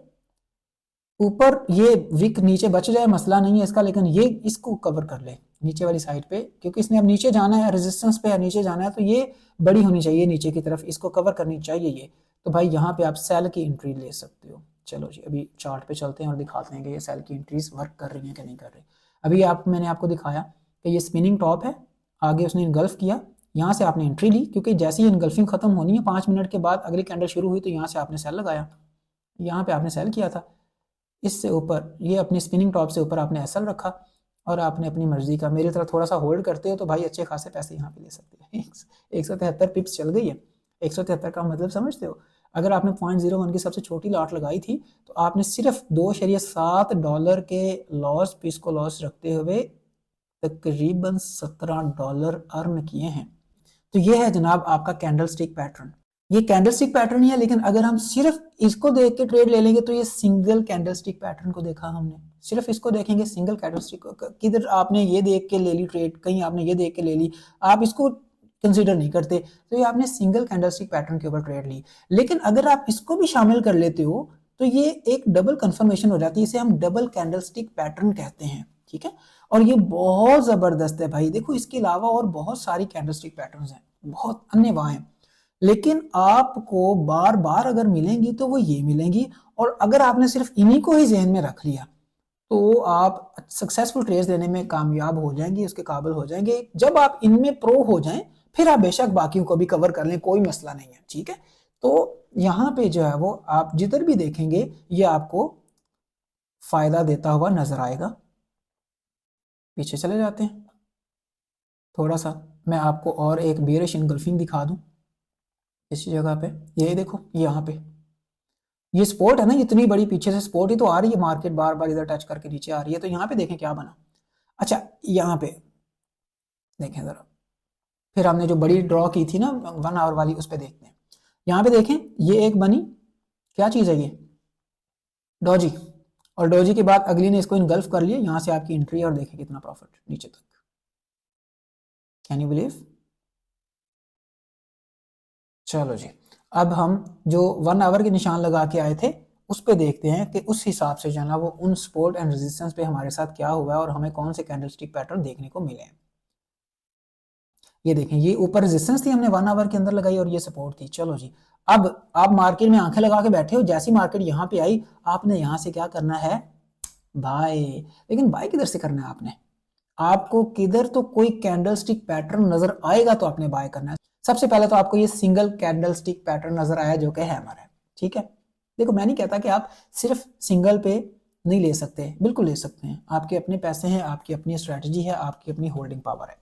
ऊपर ये विक नीचे बच जाए मसला नहीं है इसका, लेकिन ये इसको कवर कर ले नीचे वाली साइड पे, क्योंकि इसने अब नीचे जाना है, रेजिस्टेंस पे है, नीचे जाना है, तो ये बड़ी होनी चाहिए नीचे की तरफ, इसको कवर करनी चाहिए ये। तो भाई यहाँ पे आप सेल की एंट्री ले सकते हो। चलो जी, अभी चार्ट पे चलते हैं और दिखाते हैं कि ये सेल की एंट्रीज वर्क कर रही हैं कि नहीं कर रही। अभी मैंने आपको दिखाया कि ये स्पिनिंग टॉप है, आगे उसने इनगल्फ किया, यहाँ से आपने एंट्री ली, क्योंकि जैसे ही इनगल्फिंग खत्म होनी है 5 मिनट के बाद अगली कैंडल शुरू हुई, तो यहाँ से आपने सेल लगाया, यहाँ पे आपने सेल किया था। इससे ऊपर ये अपनी स्पिनिंग टॉप से ऊपर आपने एसएल रखा, और आपने अपनी मर्जी का, मेरी तरह थोड़ा सा होल्ड करते हो तो भाई अच्छे खासे पैसे यहाँ पे ले सकते हैं। 173 पिप्स चल गई है। 173 का मतलब समझते हो, अगर आपने 0.01 की सबसे छोटी लॉट लगाई थी तो आपने सिर्फ $2.7 के लॉस पे इसको लॉस रखते हुए तकरीबन $17 अर्न किए हैं। तो ये है जनाब आपका कैंडल स्टिक पैटर्न। ये कैंडल स्टिक पैटर्न ही है, लेकिन अगर हम सिर्फ इसको देख के ट्रेड ले लेंगे तो ये सिंगल कैंडल स्टिक पैटर्न को देखा हमने, सिर्फ इसको देखेंगे सिंगल कैंडल स्टिक, किधर आपने ये देख के ले ली ट्रेड, कहीं आपने ये देख के ले ली, आप इसको कंसीडर नहीं करते, तो ये आपने सिंगल कैंडल स्टिक पैटर्न के ऊपर ट्रेड ली। लेकिन अगर आप इसको भी शामिल कर लेते हो तो ये एक डबल कंफर्मेशन हो जाती है, इसे हम डबल कैंडल स्टिक पैटर्न कहते हैं, ठीक है। और ये बहुत जबरदस्त है भाई, देखो इसके अलावा और बहुत सारी कैंडल स्टिक पैटर्न्स हैं, बहुत अन्य वहां हैं, लेकिन आपको बार बार अगर मिलेंगी तो वो ये मिलेंगी। और अगर आपने सिर्फ इन्हीं को ही जहन में रख लिया तो आप सक्सेसफुल ट्रेड्स लेने में कामयाब हो जाएंगे, उसके काबिल हो जाएंगे। जब आप इनमें प्रो हो जाएं फिर आप बेशक बाकियों को भी कवर कर लें, कोई मसला नहीं है, ठीक है। तो यहाँ पे जो है वो आप जिधर भी देखेंगे ये आपको फायदा देता हुआ नजर आएगा। पीछे चले जाते हैं थोड़ा सा, मैं आपको और एक बेरिश इनगल्फिंग दिखा दूं इसी जगह पे। ये देखो यहाँ पे ये स्पोर्ट है ना, इतनी बड़ी पीछे से स्पोर्ट ही तो आ रही है, मार्केट बार बार इधर टच करके नीचे आ रही है। तो यहाँ पे देखें क्या बना। अच्छा, यहाँ पे देखें जरा, फिर हमने जो बड़ी ड्रॉ की थी ना 1 आवर वाली, उस पर देखते हैं। यहाँ पे देखें ये एक बनी, क्या चीज है ये, डोजी। और डोजी के बाद अगली ने इसको इनगल्फ कर लिया, यहाँ से आपकी एंट्री, और देखें कितना प्रॉफिट नीचे तक। Can you believe. चलो जी, अब हम जो 1 आवर के निशान लगा के आए थे उस पे देखते हैं कि उस हिसाब से जो है ना वो उन सपोर्ट एंड रेजिस्टेंस पे हमारे साथ क्या हुआ है और हमें कौन से कैंडलस्टिक पैटर्न देखने को मिले हैं। ये देखें, ये ऊपर रेजिस्टेंस थी हमने 1 आवर के अंदर लगाई, और ये सपोर्ट थी। चलो जी, अब आप मार्केट में आंखें लगा के बैठे हो, जैसी मार्केट यहाँ पे आई आपने यहाँ से क्या करना है बाय। लेकिन बाय किधर से करना है आपने, आपको किधर तो कोई कैंडलस्टिक पैटर्न नजर आएगा तो आपने बाय करना है। सबसे पहले तो आपको ये सिंगल कैंडलस्टिक पैटर्न नजर आया जो कि हैमर है, ठीक है। देखो मैं नहीं कहता कि आप सिर्फ सिंगल पे नहीं ले सकते, बिल्कुल ले सकते हैं, आपके अपने पैसे हैं, आपकी अपनी स्ट्रेटजी है, आपकी अपनी होल्डिंग पावर है।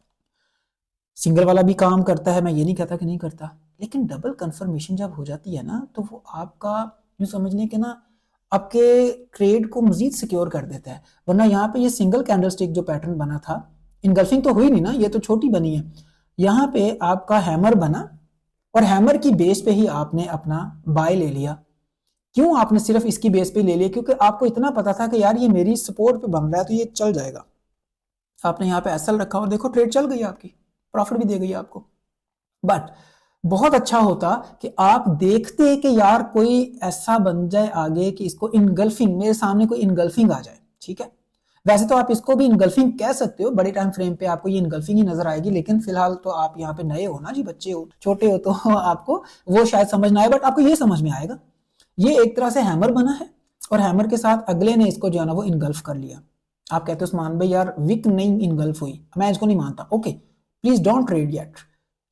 सिंगल वाला भी काम करता है, मैं ये नहीं कहता कि नहीं करता, लेकिन डबल कंफर्मेशन जब हो जाती है ना तो वो आपका यूं समझ लें कि ना आपके ट्रेड को मजीद सिक्योर कर देता है। वरना यहाँ पे ये सिंगल कैंडलस्टिक जो पैटर्न बना था, इनगल्फिंग तो हुई नहीं ना, ये तो छोटी बनी है। यहाँ पे आपका हैमर बना और हैमर की बेस पे ही आपने अपना बाय ले लिया। क्यों आपने सिर्फ इसकी बेस पे ले लिया, क्योंकि आपको इतना पता था कि यार ये मेरी सपोर्ट पे बन रहा है तो ये चल जाएगा। आपने यहाँ पे एसएल रखा और देखो ट्रेड चल गई आपकी, प्रॉफिट भी दे गई आपको। बट बहुत अच्छा होता कि आप देखते कि यार कोई ऐसा बन जाए आगे कि इसको इनगल्फिंग, मेरे सामने कोई इनगल्फिंग आ जाए, ठीक है। वैसे तो आप इसको भी इनगल्फिंग कह सकते हो, बड़े टाइम फ्रेम पे आपको ये इनगल्फिंग ही नजर आएगी, लेकिन फिलहाल तो आप यहाँ पे नए हो ना जी, बच्चे हो, छोटे हो, तो आपको वो शायद समझ ना आए, बट आपको ये समझ में आएगा। ये एक तरह से हैमर बना है और हैमर के साथ अगले ने इसको जो है ना वो इनगल्फ कर लिया। आप कहते हो उस्मान भाई यार विक नहीं इनगल्फ हुई, मैं इसको नहीं मानता। Okay, please don't trade yet,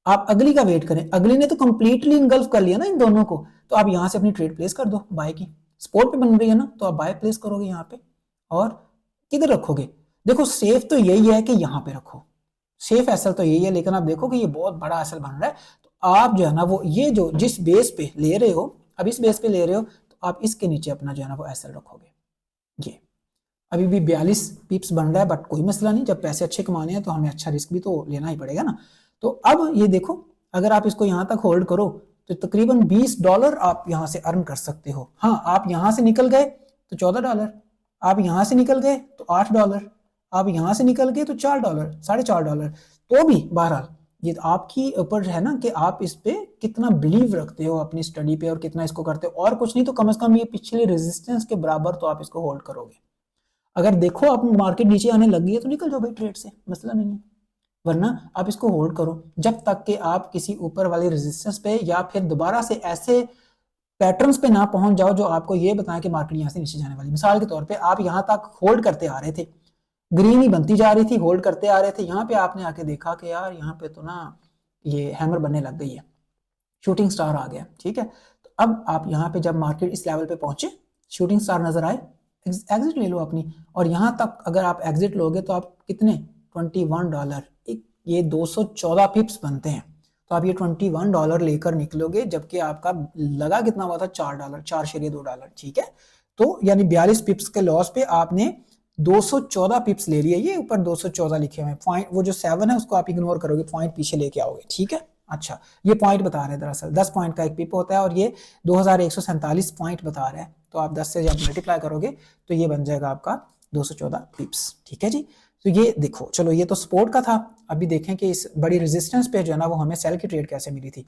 आप अगली का वेट करें। अगली ने तो कंप्लीटली इनगल्फ कर लिया ना इन दोनों को, तो आप यहां से अपनी ट्रेड प्लेस कर दो बाय की। स्पोर्ट पे बन रही है ना, तो आप बाय प्लेस करोगे यहाँ पे। और किधर रखोगे? देखो सेफ तो यही है कि यहाँ पे रखो, सेफ एसएल तो यही है, लेकिन आप देखो कि ये बहुत बड़ा एसएल बन रहा है, तो आप जो है ना वो ये जो जिस बेस पे ले रहे हो, अब इस बेस पे ले रहे हो, तो आप इसके नीचे अपना जो है ना वो एसएल रखोगे। ये अभी भी 42 पिप्स बन रहा है, बट कोई मसला नहीं, जब पैसे अच्छे कमाने हैं तो हमें अच्छा रिस्क भी तो लेना ही पड़ेगा ना। तो अब ये देखो, अगर आप इसको यहां तक होल्ड करो तो तकरीबन $20 आप यहां से अर्न कर सकते हो। हाँ, आप यहां से निकल गए तो $14, आप यहां से निकल गए तो $8, आप यहां से निकल गए तो $4, $4.5, तो भी बहरहाल ये तो आपकी ऊपर है ना कि आप इस पे कितना बिलीव रखते हो अपनी स्टडी पे और कितना इसको करते हो। और कुछ नहीं तो कम से कम ये पिछले रेजिस्टेंस के बराबर तो आप इसको होल्ड करोगे। अगर देखो आप मार्केट नीचे आने लग गई है तो निकल जाओ भाई ट्रेड से, मसला नहीं है, वरना आप इसको होल्ड करो जब तक कि आप किसी ऊपर वाले रेजिस्टेंस पे या फिर दोबारा से ऐसे पैटर्न्स पे ना पहुंच जाओ जो आपको ये बताएं कि मार्केट यहां से नीचे जाने वाली। मिसाल के तौर पे आप यहां तक होल्ड करते आ रहे थे, ग्रीन ही बनती जा रही थी, होल्ड करते आ रहे थे, यहाँ पे आपने आके देखा कि यार यहाँ पे तो ना ये हैमर बनने लग गई है, शूटिंग स्टार आ गया, ठीक है। तो अब आप यहाँ पे जब मार्केट इस लेवल पे पहुंचे, शूटिंग स्टार नजर आए, एग्जिट ले लो अपनी। और यहाँ तक अगर आप एग्जिट लोगे तो आप कितने $21, ये 214 पिप्स बनते हैं, तो आप ये $21 लेकर निकलोगे, जबकि आपका लगा कितना हुआ था $4, $4.2, ठीक है। तो यानी 42 पिप्स के लॉस पे आपने 214 पिप्स ले लिए। ये ऊपर 214 लिखे हुए हैं, पॉइंट वो जो 7 है उसको आप इग्नोर करोगे, पॉइंट पीछे लेके आओगे, ठीक है। अच्छा, ये पॉइंट बता रहे हैं, दरअसल 10 पॉइंट का एक पिप होता है और ये 2147 पॉइंट बता रहा है, तो आप 10 से जब मल्टीप्लाई करोगे तो ये बन जाएगा आपका 214 पिप्स, ठीक है जी। तो ये देखो, चलो ये तो स्पोर्ट का था। अभी देखें कि इस बड़ी रेजिस्टेंस पे जो है ना वो हमें सेल की ट्रेड कैसे मिली थी।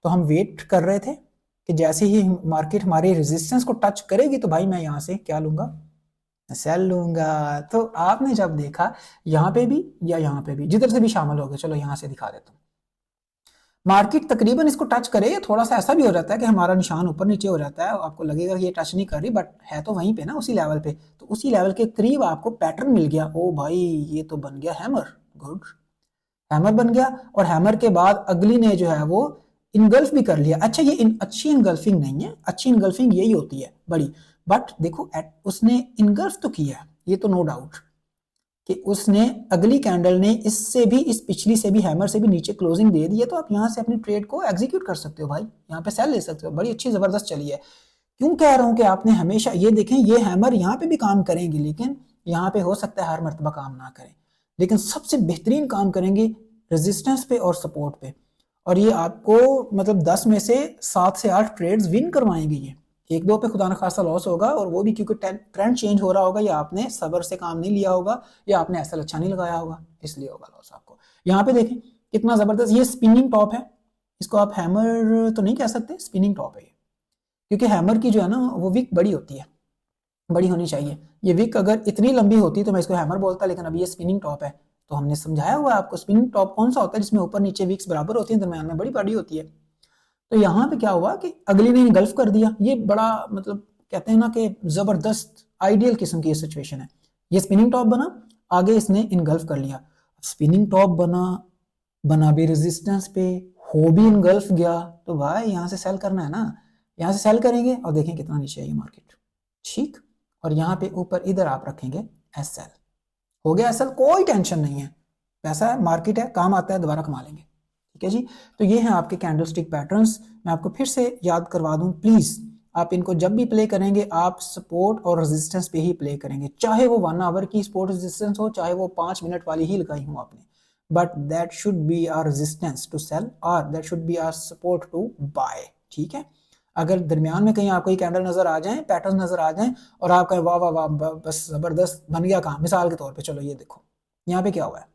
तो हम वेट कर रहे थे कि जैसे ही मार्केट हमारी रेजिस्टेंस को टच करेगी तो भाई मैं यहाँ से क्या लूंगा, सेल लूंगा। तो आपने जब देखा यहाँ पे भी या यहाँ पे भी, जिधर से भी शामिल हो गए, चलो यहाँ से दिखा देता हूँ, मार्केट तकरीबन इसको टच करे, थोड़ा सा ऐसा भी हो जाता है कि हमारा निशान ऊपर नीचे हो जाता है, आपको लगेगा कि ये टच नहीं कर रही, बट है तो वहीं पे ना, उसी लेवल पे। तो उसी लेवल के करीब आपको पैटर्न मिल गया, ओ भाई ये तो बन गया हैमर, गुड, हैमर बन गया। और हैमर के बाद अगली ने जो है वो इनगल्फ भी कर लिया। अच्छा, ये अच्छी इनगल्फिंग नहीं है, अच्छी इनगल्फिंग यही होती है बड़ी, बट देखो उसने इनगल्फ तो किया, ये तो नो डाउट कि उसने अगली कैंडल ने इससे भी, इस पिछली से भी, हैमर से भी नीचे क्लोजिंग दे दी है, तो आप यहां से अपनी ट्रेड को एग्जीक्यूट कर सकते हो भाई, यहाँ पे सेल ले सकते हो, बड़ी अच्छी जबरदस्त चली है। क्यों कह रहा हूं कि आपने हमेशा ये देखें, ये हैमर यहाँ पे भी काम करेंगे, लेकिन यहाँ पे हो सकता है हर मरतबा काम ना करें, लेकिन सबसे बेहतरीन काम करेंगे रेजिस्टेंस पे और सपोर्ट पे। और ये आपको मतलब 10 में से 7 से 8 ट्रेड्स विन करवाएंगे। ये एक दो पे खुदा न खासा लॉस होगा, और वो भी क्योंकि ट्रेंड चेंज हो रहा होगा, या आपने सबर से काम नहीं लिया होगा, या आपने ऐसा अच्छा नहीं लगाया होगा, इसलिए होगा लॉस आपको। यहाँ पे देखें कितना जबरदस्त ये स्पिनिंग टॉप है, इसको आप हैमर तो नहीं कह सकते, स्पिनिंग टॉप है ये, क्योंकि हैमर की जो है ना वो विक बड़ी होती है, बड़ी होनी चाहिए। ये विक अगर इतनी लंबी होती तो मैं इसको हैमर बोलता, लेकिन अभी ये स्पिनिंग टॉप है। तो हमने समझाया हुआ आपको स्पिनिंग टॉप कौन सा होता है, जिसमें ऊपर नीचे विक्स बराबर होती है, दरम्यान में बड़ी बड़ी होती है। तो यहाँ पे क्या हुआ कि अगली ने इनगल्फ कर दिया, ये बड़ा मतलब कहते हैं ना कि जबरदस्त आइडियल किस्म की सिचुएशन है। ये स्पिनिंग टॉप बना, आगे इसने इनगल्फ कर लिया, स्पिनिंग टॉप बना, बना भी रेजिस्टेंस पे, हो भी इनगल्फ गया, तो भाई यहाँ से सेल करना है ना, यहाँ से सेल करेंगे और देखें कितना नीचे है ये मार्केट, ठीक। और यहाँ पे ऊपर इधर आप रखेंगे एसएल, हो गया एसएल, कोई टेंशन नहीं है, पैसा है, मार्केट है, काम आता है, दोबारा कमा लेंगे, ठीक है जी। तो ये हैं आपके कैंडलस्टिक पैटर्न्स। मैं आपको फिर से याद करवा दूं, प्लीज आप इनको जब भी प्ले करेंगे आप सपोर्ट और रेजिस्टेंस पे ही प्ले करेंगे, चाहे वो 1 आवर की सपोर्ट रेजिस्टेंस हो, चाहे वो 5 मिनट वाली ही लगाई हो आपने, but that should be our resistance to sell और that should be our support to buy, ठीक है। अगर दरमियान में कहीं आपको ये कैंडल नजर आ जाए, पैटर्न नजर आ जाए, और आप कहें वाह वाह वाह बस जबरदस्त बन गया काम, मिसाल के तौर पे चलो ये देखो यहाँ पे क्या हुआ है,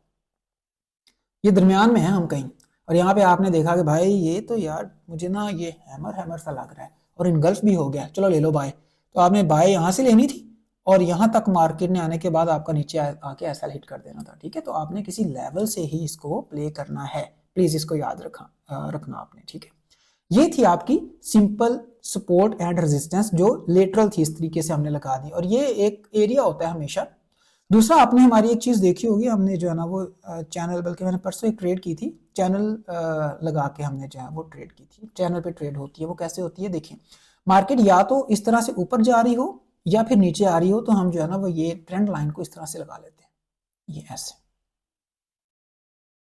ये दरमियान में है हम कहीं, और यहाँ पे आपने देखा कि भाई ये तो यार मुझे ना ये हैमर हैमर सा लग रहा है और इनगल्फ भी हो गया, चलो ले लो बाय। तो आपने बाय यहाँ से लेनी थी और यहाँ तक मार्केट ने आने के बाद आपका नीचे आके ऐसा हिट कर देना था, ठीक है। तो आपने किसी लेवल से ही इसको प्ले करना है, प्लीज इसको याद रखना आपने, ठीक है। ये थी आपकी सिंपल सपोर्ट एंड रेजिस्टेंस जो लेटरल थी, इस तरीके से हमने लगा दी, और ये एक एरिया होता है हमेशा। दूसरा, आपने हमारी एक चीज देखी होगी, हमने जो है ना वो चैनल, बल्कि मैंने परसों एक ट्रेड की थी, चैनल लगा के हमने जो है वो ट्रेड की थी। चैनल पे ट्रेड होती है, वो कैसे होती है देखिए, मार्केट या तो इस तरह से ऊपर जा रही हो या फिर नीचे आ रही हो, तो हम जो है ना वो ये ट्रेंड लाइन को इस तरह से लगा लेते हैं, ये ऐसे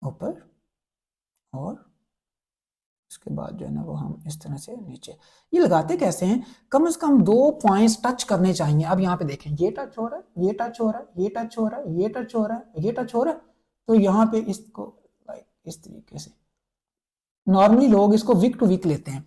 ऊपर, और उसके बाद जो है ना वो हम इस तरह से नीचे। ये लगाते कैसे हैं, कम से कम 2 पॉइंट्स टच करने चाहिए। अब यहाँ पे देखें, ये टच हो रहा है, ये टच हो रहा है, ये टच हो रहा है, ये टच हो रहा है, ये टच हो रहा है, तो यहाँ पे इसको लाइक इस तरीके से, नॉर्मली लोग इसको वीक टू वीक लेते हैं,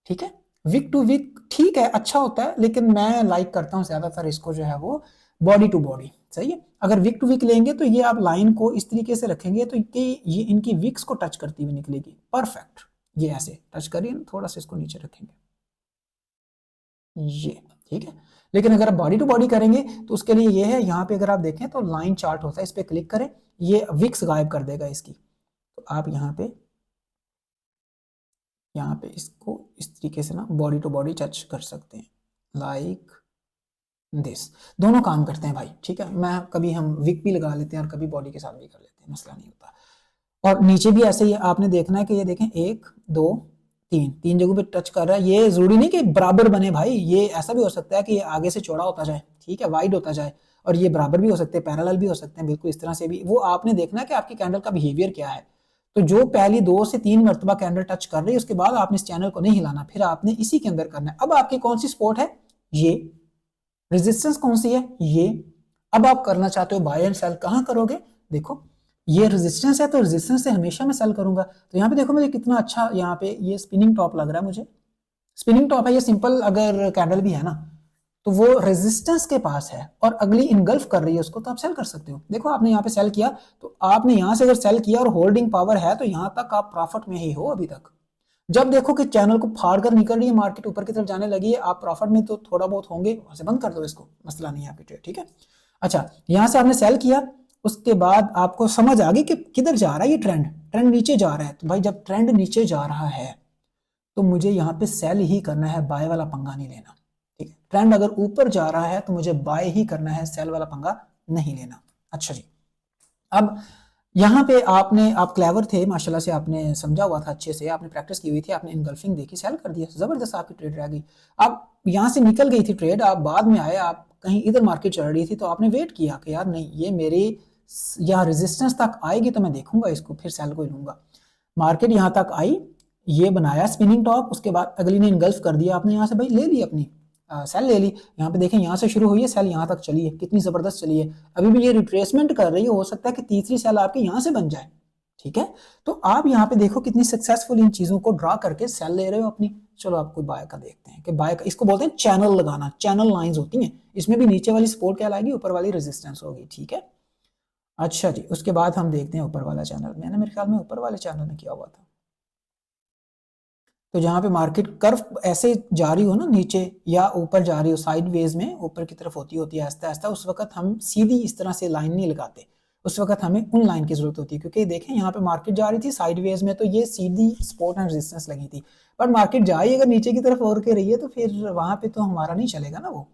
ठीक है। वीक टू वीक ठीक है, अच्छा होता है, लेकिन मैं लाइक करता हूँ ज्यादातर इसको जो है वो बॉडी टू बॉडी, सही है। अगर वीक टू वीक लेंगे तो ये आप लाइन को इस तरीके से रखेंगे तो ये इनकी वीक्स को टच करती हुई निकलेगी, परफेक्ट। ये ऐसे टच करिए, थोड़ा सा इसको नीचे रखेंगे, ये ठीक है। लेकिन अगर आप बॉडी टू बॉडी करेंगे तो उसके लिए ये है, यहाँ पे अगर आप देखें तो लाइन चार्ट होता है, इस पे क्लिक करें, ये विक्स गायब कर देगा इसकी। तो आप यहाँ पे इसको इस तरीके से ना बॉडी टू बॉडी टच कर सकते हैं, लाइक दिस। दोनों काम करते हैं भाई, ठीक है। मैं कभी हम विक भी लगा लेते हैं और कभी बॉडी के साथ भी कर लेते हैं, मसला नहीं होता। और नीचे भी ऐसे ही आपने देखना है कि ये देखें 1 2 3 जगहों पे टच कर रहा है। ये जरूरी नहीं कि बराबर बने भाई, ये ऐसा भी हो सकता है कि ये आगे से चौड़ा होता जाए, ठीक है, वाइड होता जाए, और ये बराबर भी हो सकते हैं, पैरेलल भी हो सकते हैं, बिल्कुल इस तरह से भी। वो आपने देखना है कि आपकी कैंडल का बिहेवियर क्या है। तो जो पहली 2 से 3 मरतबा कैंडल टच कर रही है, उसके बाद आपने इस चैनल को नहीं हिलाना, फिर आपने इसी के अंदर करना है। अब आपकी कौन सी सपोर्ट है, ये रेजिस्टेंस कौन सी है, ये। अब आप करना चाहते हो बाय एंड सेल, कहां करोगे, देखो ये रेजिस्टेंस है तो रेजिस्टेंस से हमेशा मैं सेल करूंगा। तो यहाँ पे देखो मुझे कितना अच्छा, यहाँ पे ये स्पिनिंग टॉप लग रहा है, मुझे स्पिनिंग टॉप है ये, सिंपल अगर कैंडल भी है ना तो वो रेजिस्टेंस के पास है और अगली इनगल्फ कर रही है उसको, तो आप सेल कर सकते हो। देखो आपने यहाँ पे सेल किया, तो आपने यहाँ से अगर सेल किया और होल्डिंग पावर है तो यहाँ तक आप प्रॉफिट में ही हो अभी तक। जब देखो कि चैनल को फाड़ कर निकल रही है, मार्केट ऊपर की तरफ जाने लगी है, आप प्रॉफिट में तो थोड़ा बहुत होंगे, वहां से बंद कर दो इसको, मसला नहीं है आपकी ट्रेड, ठीक है। अच्छा, यहां से आपने सेल किया, उसके बाद आपको समझ आ गई कि किधर जा रहा है ये ट्रेंड, ट्रेंड नीचे जा रहा है। तो भाई जब ट्रेंड नीचे जा रहा है तो मुझे यहाँ पे सेल ही करना है, बाय वाला पंगा नहीं लेना, ठीक है। ट्रेंड अगर ऊपर जा रहा है तो मुझे बाय ही करना है, सेल वाला पंगा नहीं लेना। अच्छा जी, अब यहाँ पे आप क्लेवर थे माशाल्लाह से, आपने समझा हुआ था अच्छे से, आपने प्रैक्टिस की हुई थी, आपने इनगल्फिंग देखी, सेल कर दिया, जबरदस्त आपकी ट्रेड रह गई। आप यहाँ से निकल गई थी ट्रेड, आप बाद में आए, आप कहीं इधर मार्केट चल रही थी तो आपने वेट किया कि यार नहीं, ये मेरे यहाँ रेजिस्टेंस तक आएगी तो मैं देखूंगा इसको, फिर सेल को लूंगा। मार्केट यहाँ तक आई, ये बनाया स्पिनिंग टॉप, उसके बाद अगली ने इनगल्फ कर दिया, आपने यहाँ से भाई ले ली अपनी सेल ले ली। यहाँ पे देखें, यहाँ से शुरू हुई है सेल, यहाँ तक चली है, कितनी जबरदस्त चली है। अभी भी ये रिट्रेसमेंट कर रही है, हो सकता है कि तीसरी सेल आपकी यहाँ से बन जाए, ठीक है। तो आप यहाँ पे देखो कितनी सक्सेसफुल इन चीजों को ड्रा करके सेल ले रहे हो अपनी। चलो आपको बाय का देखते हैं कि बाय का, इसको बोलते हैं चैनल लगाना, चैनल लाइंस होती हैं, इसमें भी नीचे वाली सपोर्ट क्या लाएगी, ऊपर वाली रेजिस्टेंस होगी, ठीक है। अच्छा जी, उसके बाद हम देखते हैं ऊपर वाला चैनल, मैंने मेरे ख्याल में ऊपर वाले चैनल में किया हुआ था। तो जहां पे मार्केट कर्व ऐसे जा रही हो ना, नीचे या ऊपर जा रही हो, साइड वेज में ऊपर की तरफ होती है आहिस्ता आहिस्ता, उस वक्त हम सीधी इस तरह से लाइन नहीं लगाते, उस वक्त हमें उन लाइन की जरूरत होती है। क्योंकि देखें यहाँ पे मार्केट जा रही थी साइड वेज में, तो ये सीधी सपोर्ट एंड रेजिस्टेंस लगी थी, बट मार्केट जा ही अगर नीचे की तरफ और के रही है तो फिर वहां पे तो हमारा नहीं चलेगा ना वो।